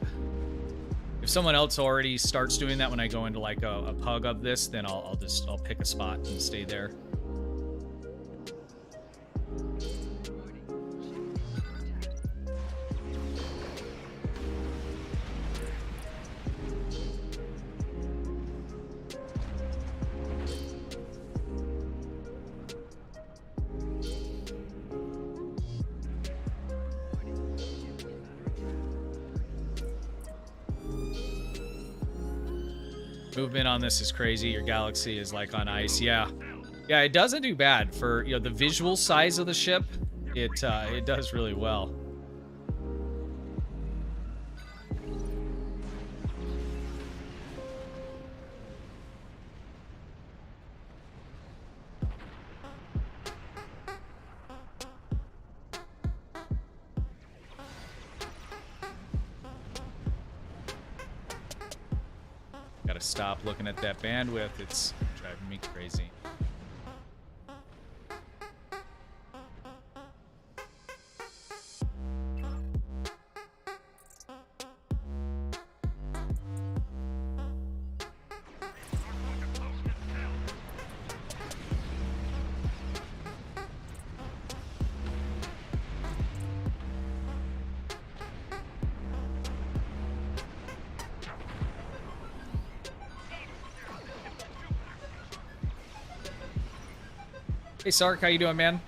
If someone else already starts doing that when I go into like a pug of this, then I'll pick a spot and stay there. Movement on this is crazy. Your galaxy is like on ice. Yeah, it doesn't do bad for, you know, the visual size of the ship. It does really well. Gotta stop looking at that bandwidth. It's driving me crazy. Hey Sark, how you doing, man?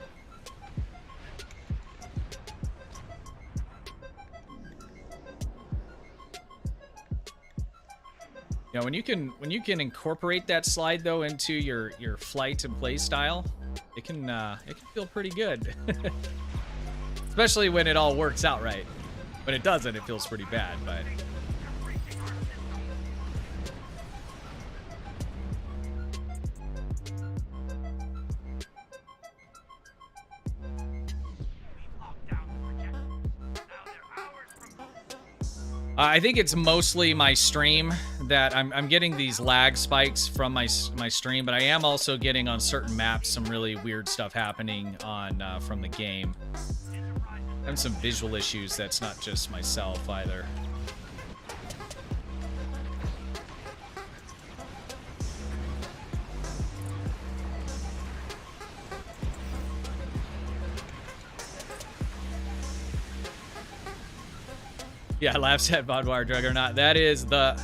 Yeah, when you can incorporate that slide though into your flight and play style, it can feel pretty good. Especially when it all works out right. When it doesn't, it feels pretty bad, but I think it's mostly my stream that I'm getting these lag spikes from my stream, but I am also getting on certain maps some really weird stuff happening on from the game. And some visual issues. That's not just myself either. Yeah, laughs at Bodwire Juggernaut. That is the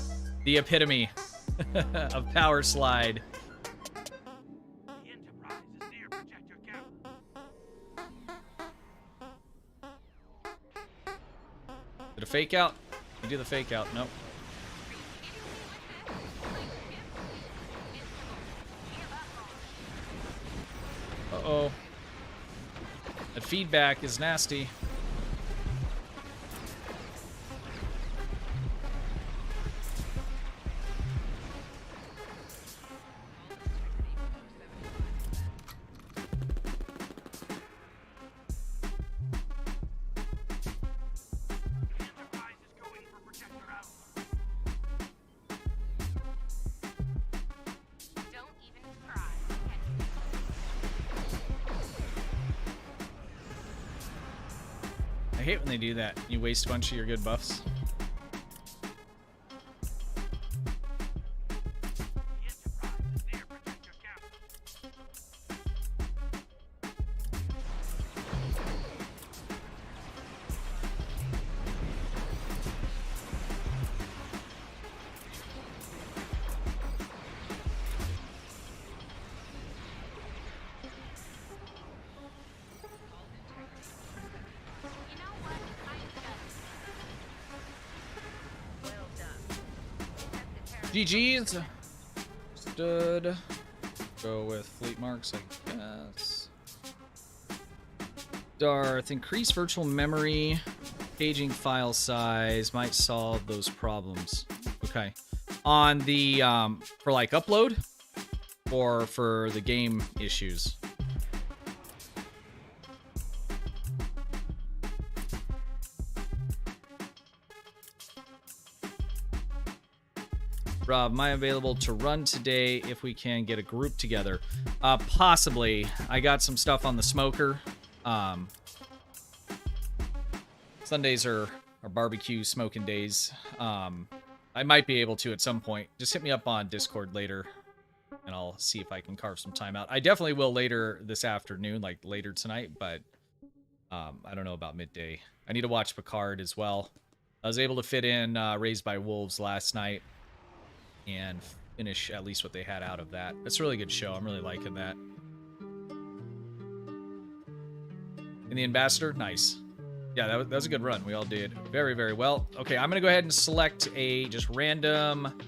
epitome of power slide. The Enterprise is near projector count. Did a fake out? You do the fake out. Nope. Uh-oh. That feedback is nasty. I hate when they do that. You waste a bunch of your good buffs. GG's. Stood. Go with fleet marks, I guess. Darth. Increase virtual memory. Paging file size might solve those problems. Okay. On the, for like upload? Or for the game issues? Rob, am I available to run today if we can get a group together? Possibly. I got some stuff on the smoker. Sundays are barbecue smoking days. I might be able to at some point. Just hit me up on Discord later, and I'll see if I can carve some time out. I definitely will later this afternoon, like later tonight, but I don't know about midday. I need to watch Picard as well. I was able to fit in Raised by Wolves last night and finish at least what they had out of that. It's a really good show. I'm really liking that. And the Ambassador, nice. Yeah, that was a good run. We all did very, very well. Okay, I'm going to go ahead and select a just random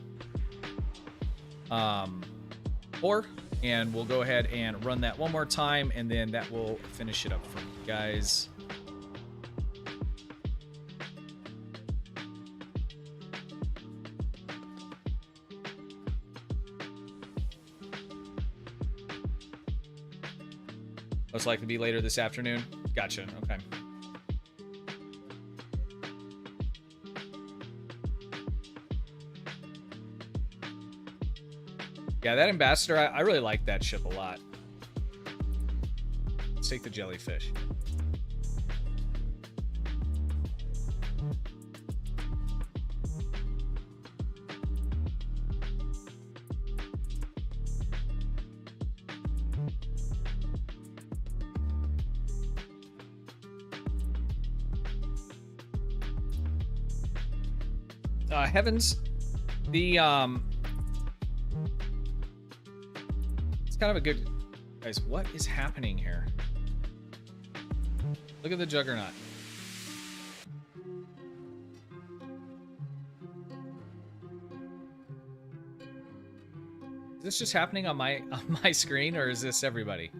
4, and we'll go ahead and run that one more time, and then that will finish it up for you guys. Most likely to be later this afternoon. Gotcha. Okay. Yeah, that Ambassador, I really like that ship a lot. Let's take the jellyfish. Heavens, the it's kind of a good, guys, what is happening here? Look at the Juggernaut. Is this just happening on my screen, or is this everybody?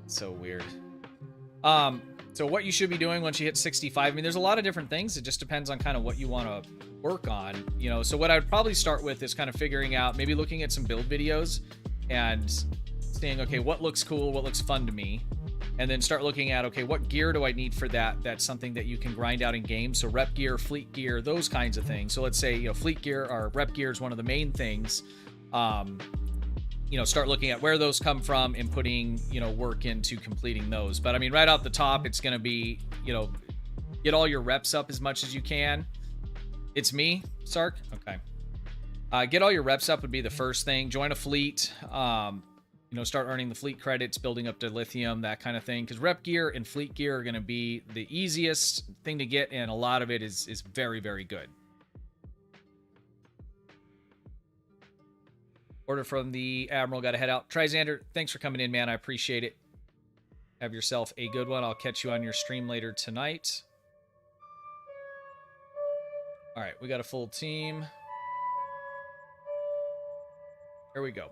It's so weird. So what you should be doing once you hit 65, I mean, there's a lot of different things. It just depends on kind of what you want to work on, you know. So what I would probably start with is kind of figuring out, maybe looking at some build videos and saying, okay, what looks cool, what looks fun to me, and then start looking at, okay, what gear do I need for that? That's something that you can grind out in game. So rep gear, fleet gear, those kinds of things. So let's say, you know, fleet gear or rep gear is one of the main things. You know, start looking at where those come from and putting, you know, work into completing those. But I mean, right off the top, it's going to be, you know, get all your reps up as much as you can. It's me, Sark. Okay. Get all your reps up would be the first thing. Join a fleet. You know, start earning the fleet credits, building up to lithium, that kind of thing. Because rep gear and fleet gear are going to be the easiest thing to get, and a lot of it is very, very good. Order from the Admiral, got to head out. Trizander, thanks for coming in, man. I appreciate it. Have yourself a good one. I'll catch you on your stream later tonight. All right, we got a full team. Here we go.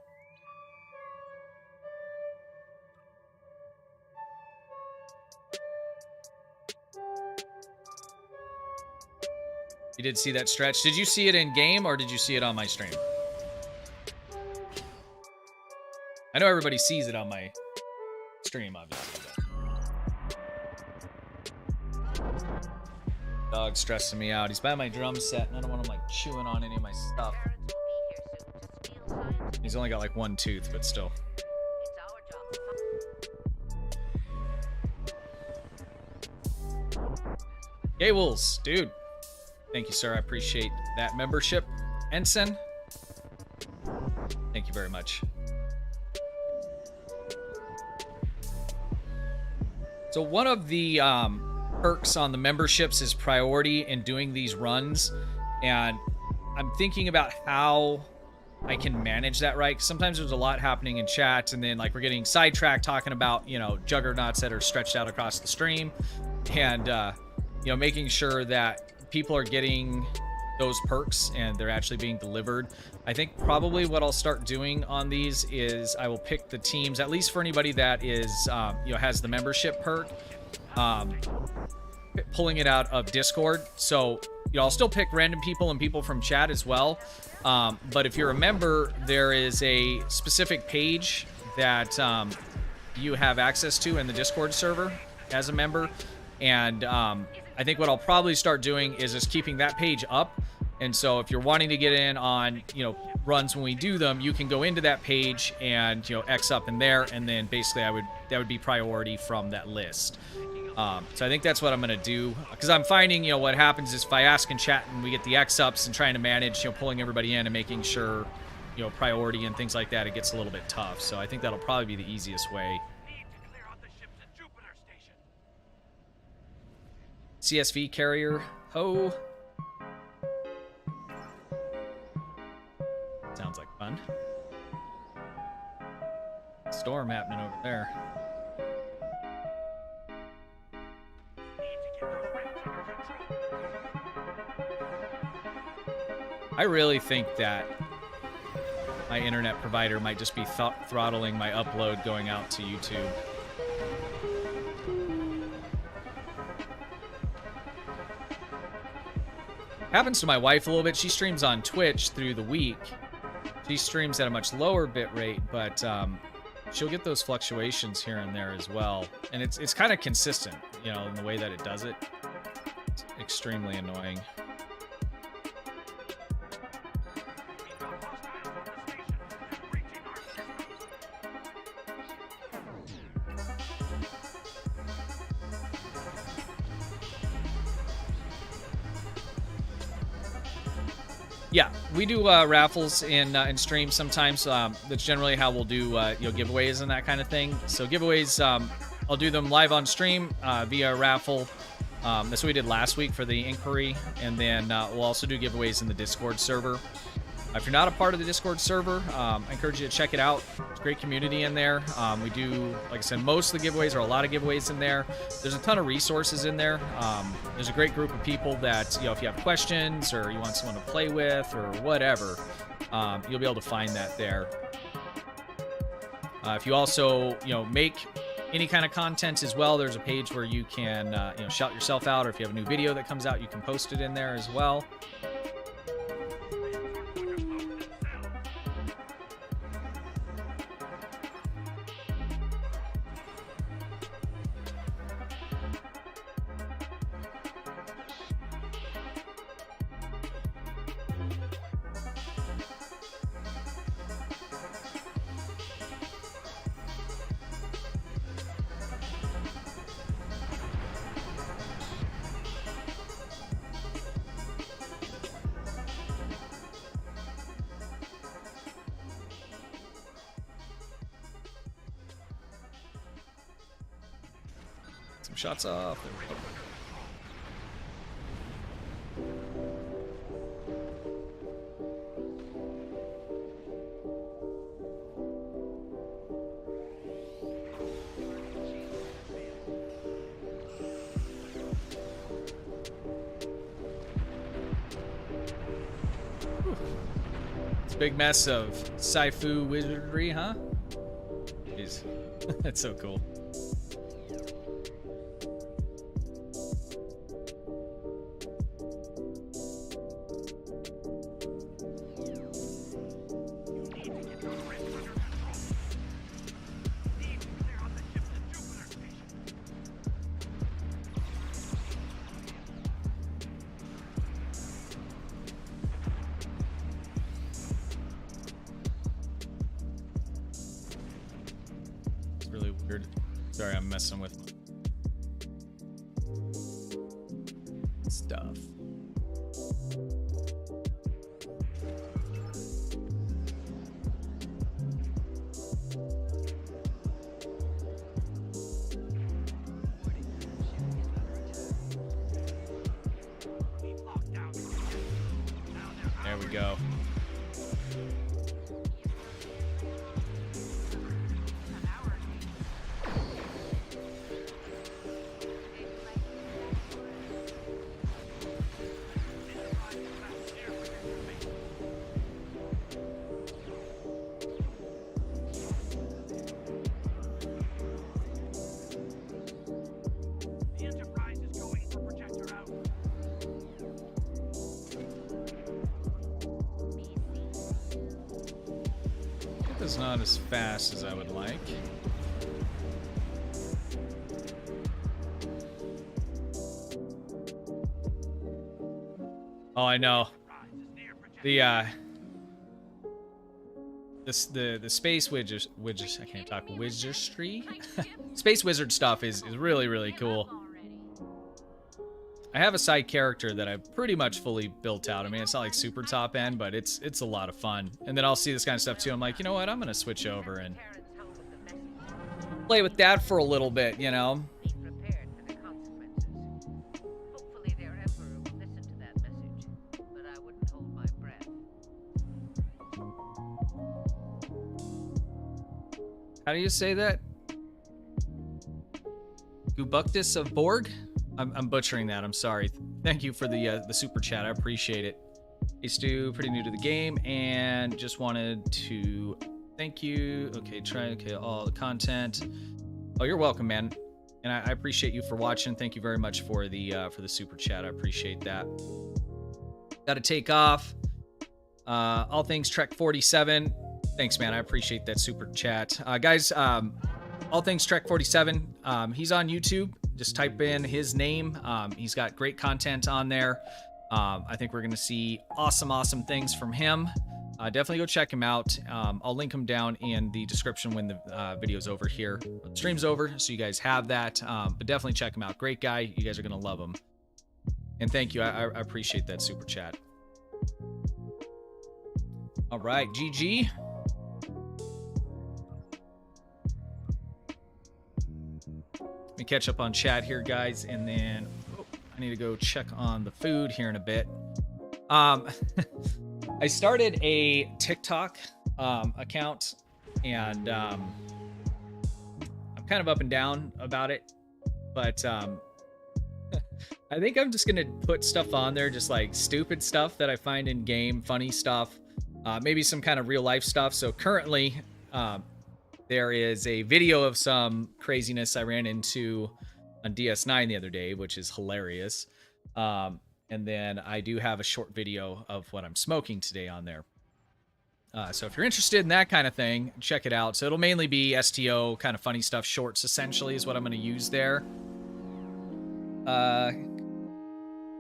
You did see that stretch. Did you see it in game, or did you see it on my stream? I know everybody sees it on my stream, obviously. Dog's stressing me out. He's by my drum set, and I don't want him, like, chewing on any of my stuff. He's only got, like, one tooth, but still. Yay, Wolves, dude. Thank you, sir. I appreciate that membership. Ensign, thank you very much. So one of the perks on the memberships is priority in doing these runs, and I'm thinking about how I can manage that right, 'cause sometimes there's a lot happening in chat, and then like we're getting sidetracked talking about, you know, juggernauts that are stretched out across the stream, and you know, making sure that people are getting those perks and they're actually being delivered. I think probably what I'll start doing on these is I will pick the teams, at least for anybody that is you know, has the membership perk, pulling it out of Discord. So, you know, I'll still pick random people and people from chat as well, but if you're a member, there is a specific page that you have access to in the Discord server as a member, and I think what I'll probably start doing is just keeping that page up. And so if you're wanting to get in on, you know, runs when we do them, you can go into that page and, you know, X up in there, and then basically that would be priority from that list. So I think that's what I'm going to do, because I'm finding, you know, what happens is if I ask in chat and we get the X-ups and trying to manage, you know, pulling everybody in and making sure, you know, priority and things like that, it gets a little bit tough. So I think that'll probably be the easiest way. CSV carrier. Oh. Sounds like fun. Storm happening over there. I really think that my internet provider might just be throttling my upload going out to YouTube. Happens to my wife a little bit. She streams on Twitch through the week. She streams at a much lower bit rate, but she'll get those fluctuations here and there as well. And it's kind of consistent, you know, in the way that it does it. It's extremely annoying. Yeah, we do raffles in streams sometimes. That's generally how we'll do you know, giveaways and that kind of thing. So giveaways, I'll do them live on stream via raffle. That's what we did last week for the inquiry, and then we'll also do giveaways in the Discord server. If you're not a part of the Discord server, I encourage you to check it out. It's a great community in there. We do, like I said, most of the giveaways, or a lot of giveaways in there. There's a ton of resources in there. There's a great group of people that, you know, if you have questions or you want someone to play with or whatever, you'll be able to find that there. If you also, you know, make any kind of content as well, there's a page where you can, you know, shout yourself out, or if you have a new video that comes out, you can post it in there as well. Shots off. It's a big mess of sci-fi wizardry, huh? Jeez. That's so cool. Sorry, I'm messing with stuff. There we go. It's not as fast as I would like. Oh, I know. The space wizard I can't talk wizardry. Space wizard stuff is really cool. I have a side character that I've pretty much fully built out. I mean, it's not like super top end, but it's a lot of fun. And then I'll see this kind of stuff too. I'm like, you know what? I'm gonna switch over and play with that for a little bit, you know. How do you say that? Gubuktis of Borg? I'm butchering that. I'm sorry. Thank you for the super chat. I appreciate it. Hey Stu, pretty new to the game and just wanted to thank you. Okay, okay, all the content. Oh, you're welcome, man. And I appreciate you for watching. Thank you very much for the super chat. I appreciate that. Got to take off. All things Trek 47. Thanks, man. I appreciate that super chat. Guys, all things Trek 47. He's on YouTube. Just type in his name. He's got great content on there. I think we're going to see awesome things from him. Definitely go check him out. I'll link him down in the description when the video's over here. The stream's over, so you guys have that. But definitely check him out. Great guy. You guys are going to love him. And thank you. I appreciate that super chat. All right, GG. Let me catch up on chat here, guys, and then I need to go check on the food here in a bit. I started a TikTok account, and I'm kind of up and down about it, but I think I'm just gonna put stuff on there, just like stupid stuff that I find in game, funny stuff, maybe some kind of real life stuff. So currently, there is a video of some craziness I ran into on DS9 the other day, which is hilarious. And then I do have a short video of what I'm smoking today on there. So if you're interested in that kind of thing, check it out. So it'll mainly be STO, kind of funny stuff, shorts essentially is what I'm going to use there.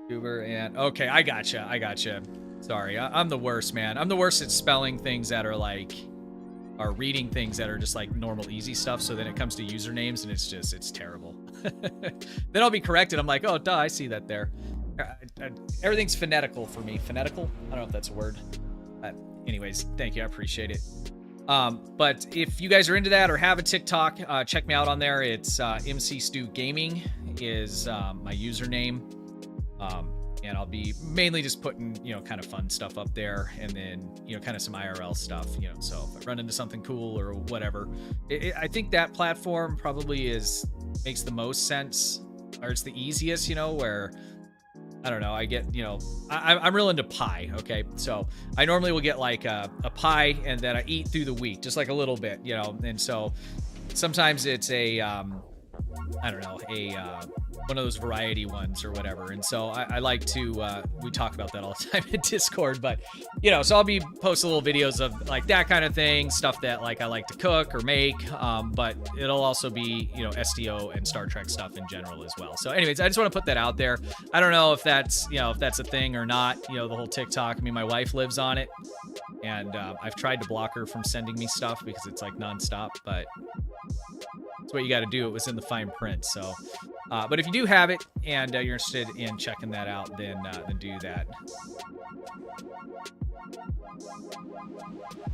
Uber and okay, I gotcha. Sorry, I'm the worst, man. I'm the worst at spelling things that are like, are reading things that are just like normal easy stuff. So then it comes to usernames and it's terrible. Then I'll be corrected. I'm like, oh, duh, I see that there. Everything's phonetical for me. Phonetical? I don't know if that's a word. Anyways, thank you. I appreciate it. But if you guys are into that or have a TikTok, check me out on there. It's MC Stu Gaming is my username. And I'll be mainly just putting, you know, kind of fun stuff up there, and then, you know, kind of some IRL stuff, you know. So if I run into something cool or whatever, I think that platform probably makes the most sense, or it's the easiest, you know, where I don't know, I get, you know, I'm real into pie. Okay, so I normally will get like a pie, and then I eat through the week, just like a little bit, you know. And so sometimes it's a I don't know, one of those variety ones or whatever. And so I like to, we talk about that all the time in Discord, but, you know, so I'll be posting little videos of like that kind of thing, stuff that like I like to cook or make, but it'll also be, you know, STO and Star Trek stuff in general as well. So anyways, I just want to put that out there. I don't know if that's, you know, if that's a thing or not, you know, the whole TikTok. I mean, my wife lives on it, and I've tried to block her from sending me stuff because it's like nonstop, but that's what you got to do. It was in the fine print. So, but if you do have it and you're interested in checking that out, then do that.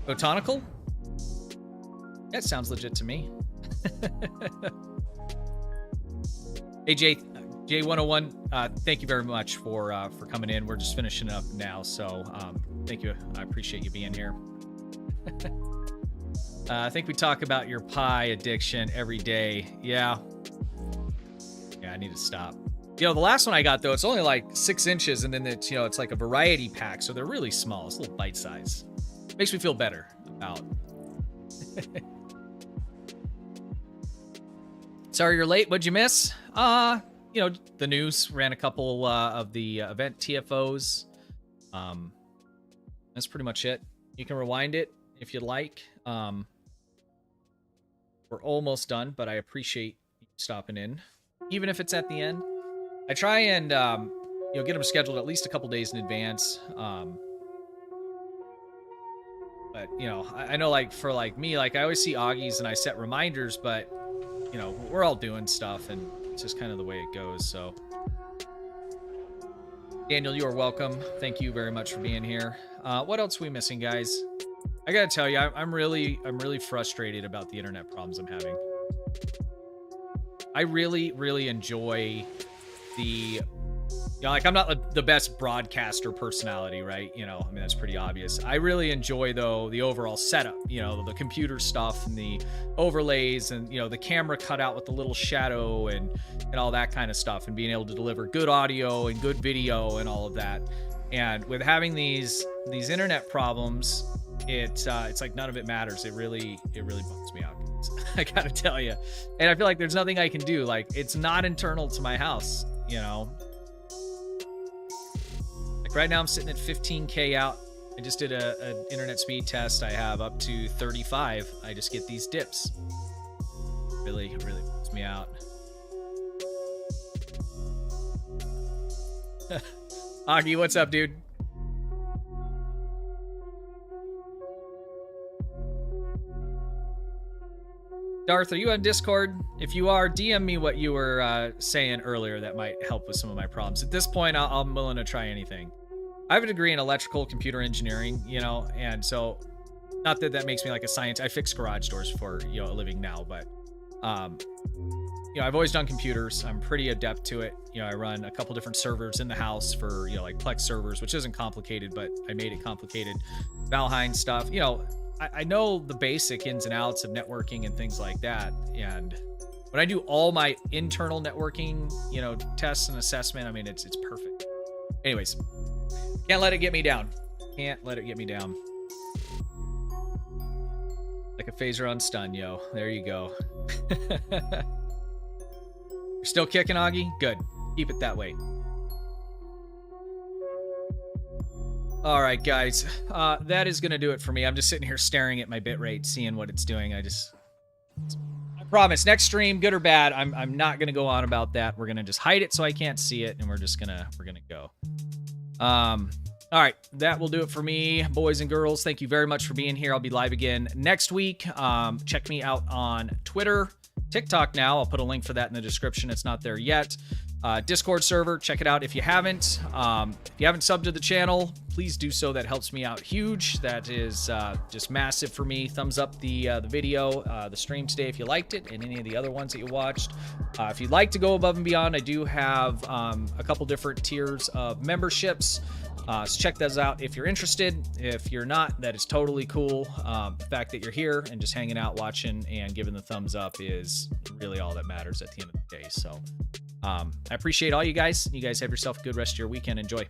Botanical? That sounds legit to me. Hey, J101, thank you very much for coming in. We're just finishing up now, so thank you. I appreciate you being here. I think we talk about your pie addiction every day. Yeah, I need to stop. You know, the last one I got, though, it's only like 6 inches, and then it's, you know, it's like a variety pack, so they're really small. It's a little bite size. Makes me feel better about. Sorry you're late. What'd you miss? You know, the news. Ran a couple of the event TFOs. That's pretty much it. You can rewind it if you'd like. We're almost done, but I appreciate you stopping in, even if it's at the end. I try and you know, get them scheduled at least a couple days in advance. But you know, I know, like for like me, like I always see Augie's and I set reminders, but you know, we're all doing stuff and it's just kind of the way it goes. So Daniel, you are welcome. Thank you very much for being here. What else are we missing, guys? I gotta tell you, I'm really frustrated about the internet problems I'm having. I really enjoy the, like, I'm not the best broadcaster personality, right? I mean, that's pretty obvious. I really enjoy, though, the overall setup, the computer stuff and the overlays and, the camera cutout with the little shadow and all that kind of stuff, and being able to deliver good audio and good video and all of that. And with having these internet problems, it's like none of it matters. It really bums me out. I gotta tell you. And I feel like there's nothing I can do. Like, it's not internal to my house, Like right now I'm sitting at 15K out. I just did an internet speed test. I have up to 35. I just get these dips. Really bums me out. Augie, what's up, dude? Darth, are you on Discord? If you are, DM me what you were saying earlier. That might help with some of my problems. At this point, I'm willing to try anything. I have a degree in electrical computer engineering, and so not that makes me like a scientist. I fix garage doors for, a living now, but, I've always done computers. I'm pretty adept to it. I run a couple different servers in the house for, like Plex servers, which isn't complicated, but I made it complicated. Valheim stuff, I know the basic ins and outs of networking and things like that. And when I do all my internal networking, tests and assessment, I mean, it's perfect. Anyways, can't let it get me down. Can't let it get me down. Like a phaser on stun, yo. There you go. You're still kicking, Augie? Good. Keep it that way. All right, guys, that is going to do it for me. I'm just sitting here staring at my bitrate, seeing what it's doing. I promise, next stream, good or bad, I'm not going to go on about that. We're going to just hide it so I can't see it, and we're going to go. All right, that will do it for me, boys and girls. Thank you very much for being here. I'll be live again next week. Check me out on Twitter, TikTok now. I'll put a link for that in the description. It's not there yet. Discord server, check it out if you haven't. If you haven't subbed to the channel, please do so. That helps me out huge. That is just massive for me. Thumbs up the video, the stream today if you liked it, and any of the other ones that you watched. If you'd like to go above and beyond, I do have a couple different tiers of memberships. So check those out if you're interested. If you're not, that is totally cool. The fact that you're here and just hanging out, watching, and giving the thumbs up is really all that matters at the end of the day. So I appreciate all you guys. You guys have yourself a good rest of your weekend. Enjoy.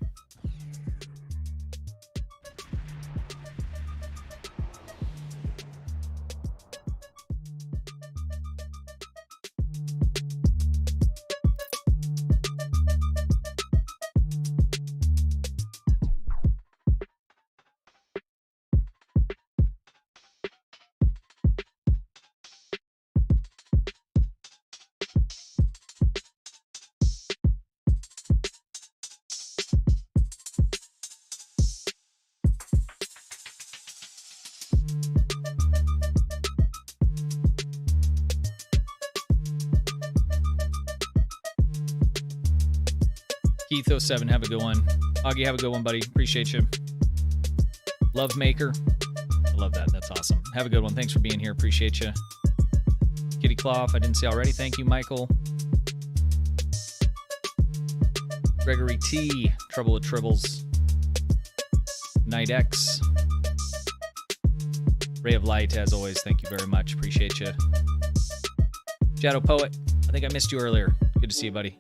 Keith07, have a good one. Augie, have a good one, buddy. Appreciate you. Love Maker. I love that. That's awesome. Have a good one. Thanks for being here. Appreciate you. Kitty Cloth, I didn't see already. Thank you, Michael. Gregory T. Trouble with Tribbles. Night X. Ray of Light, as always. Thank you very much. Appreciate you. Shadow Poet. I think I missed you earlier. Good to see you, buddy.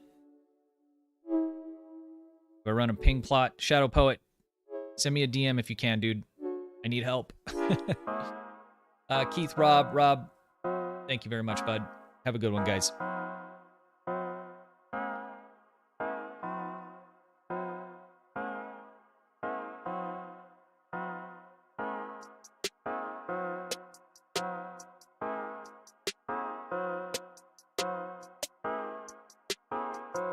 I run a ping plot. Shadow Poet, send me a DM if you can, dude. I need help. Keith, Rob, thank you very much, bud. Have a good one, guys.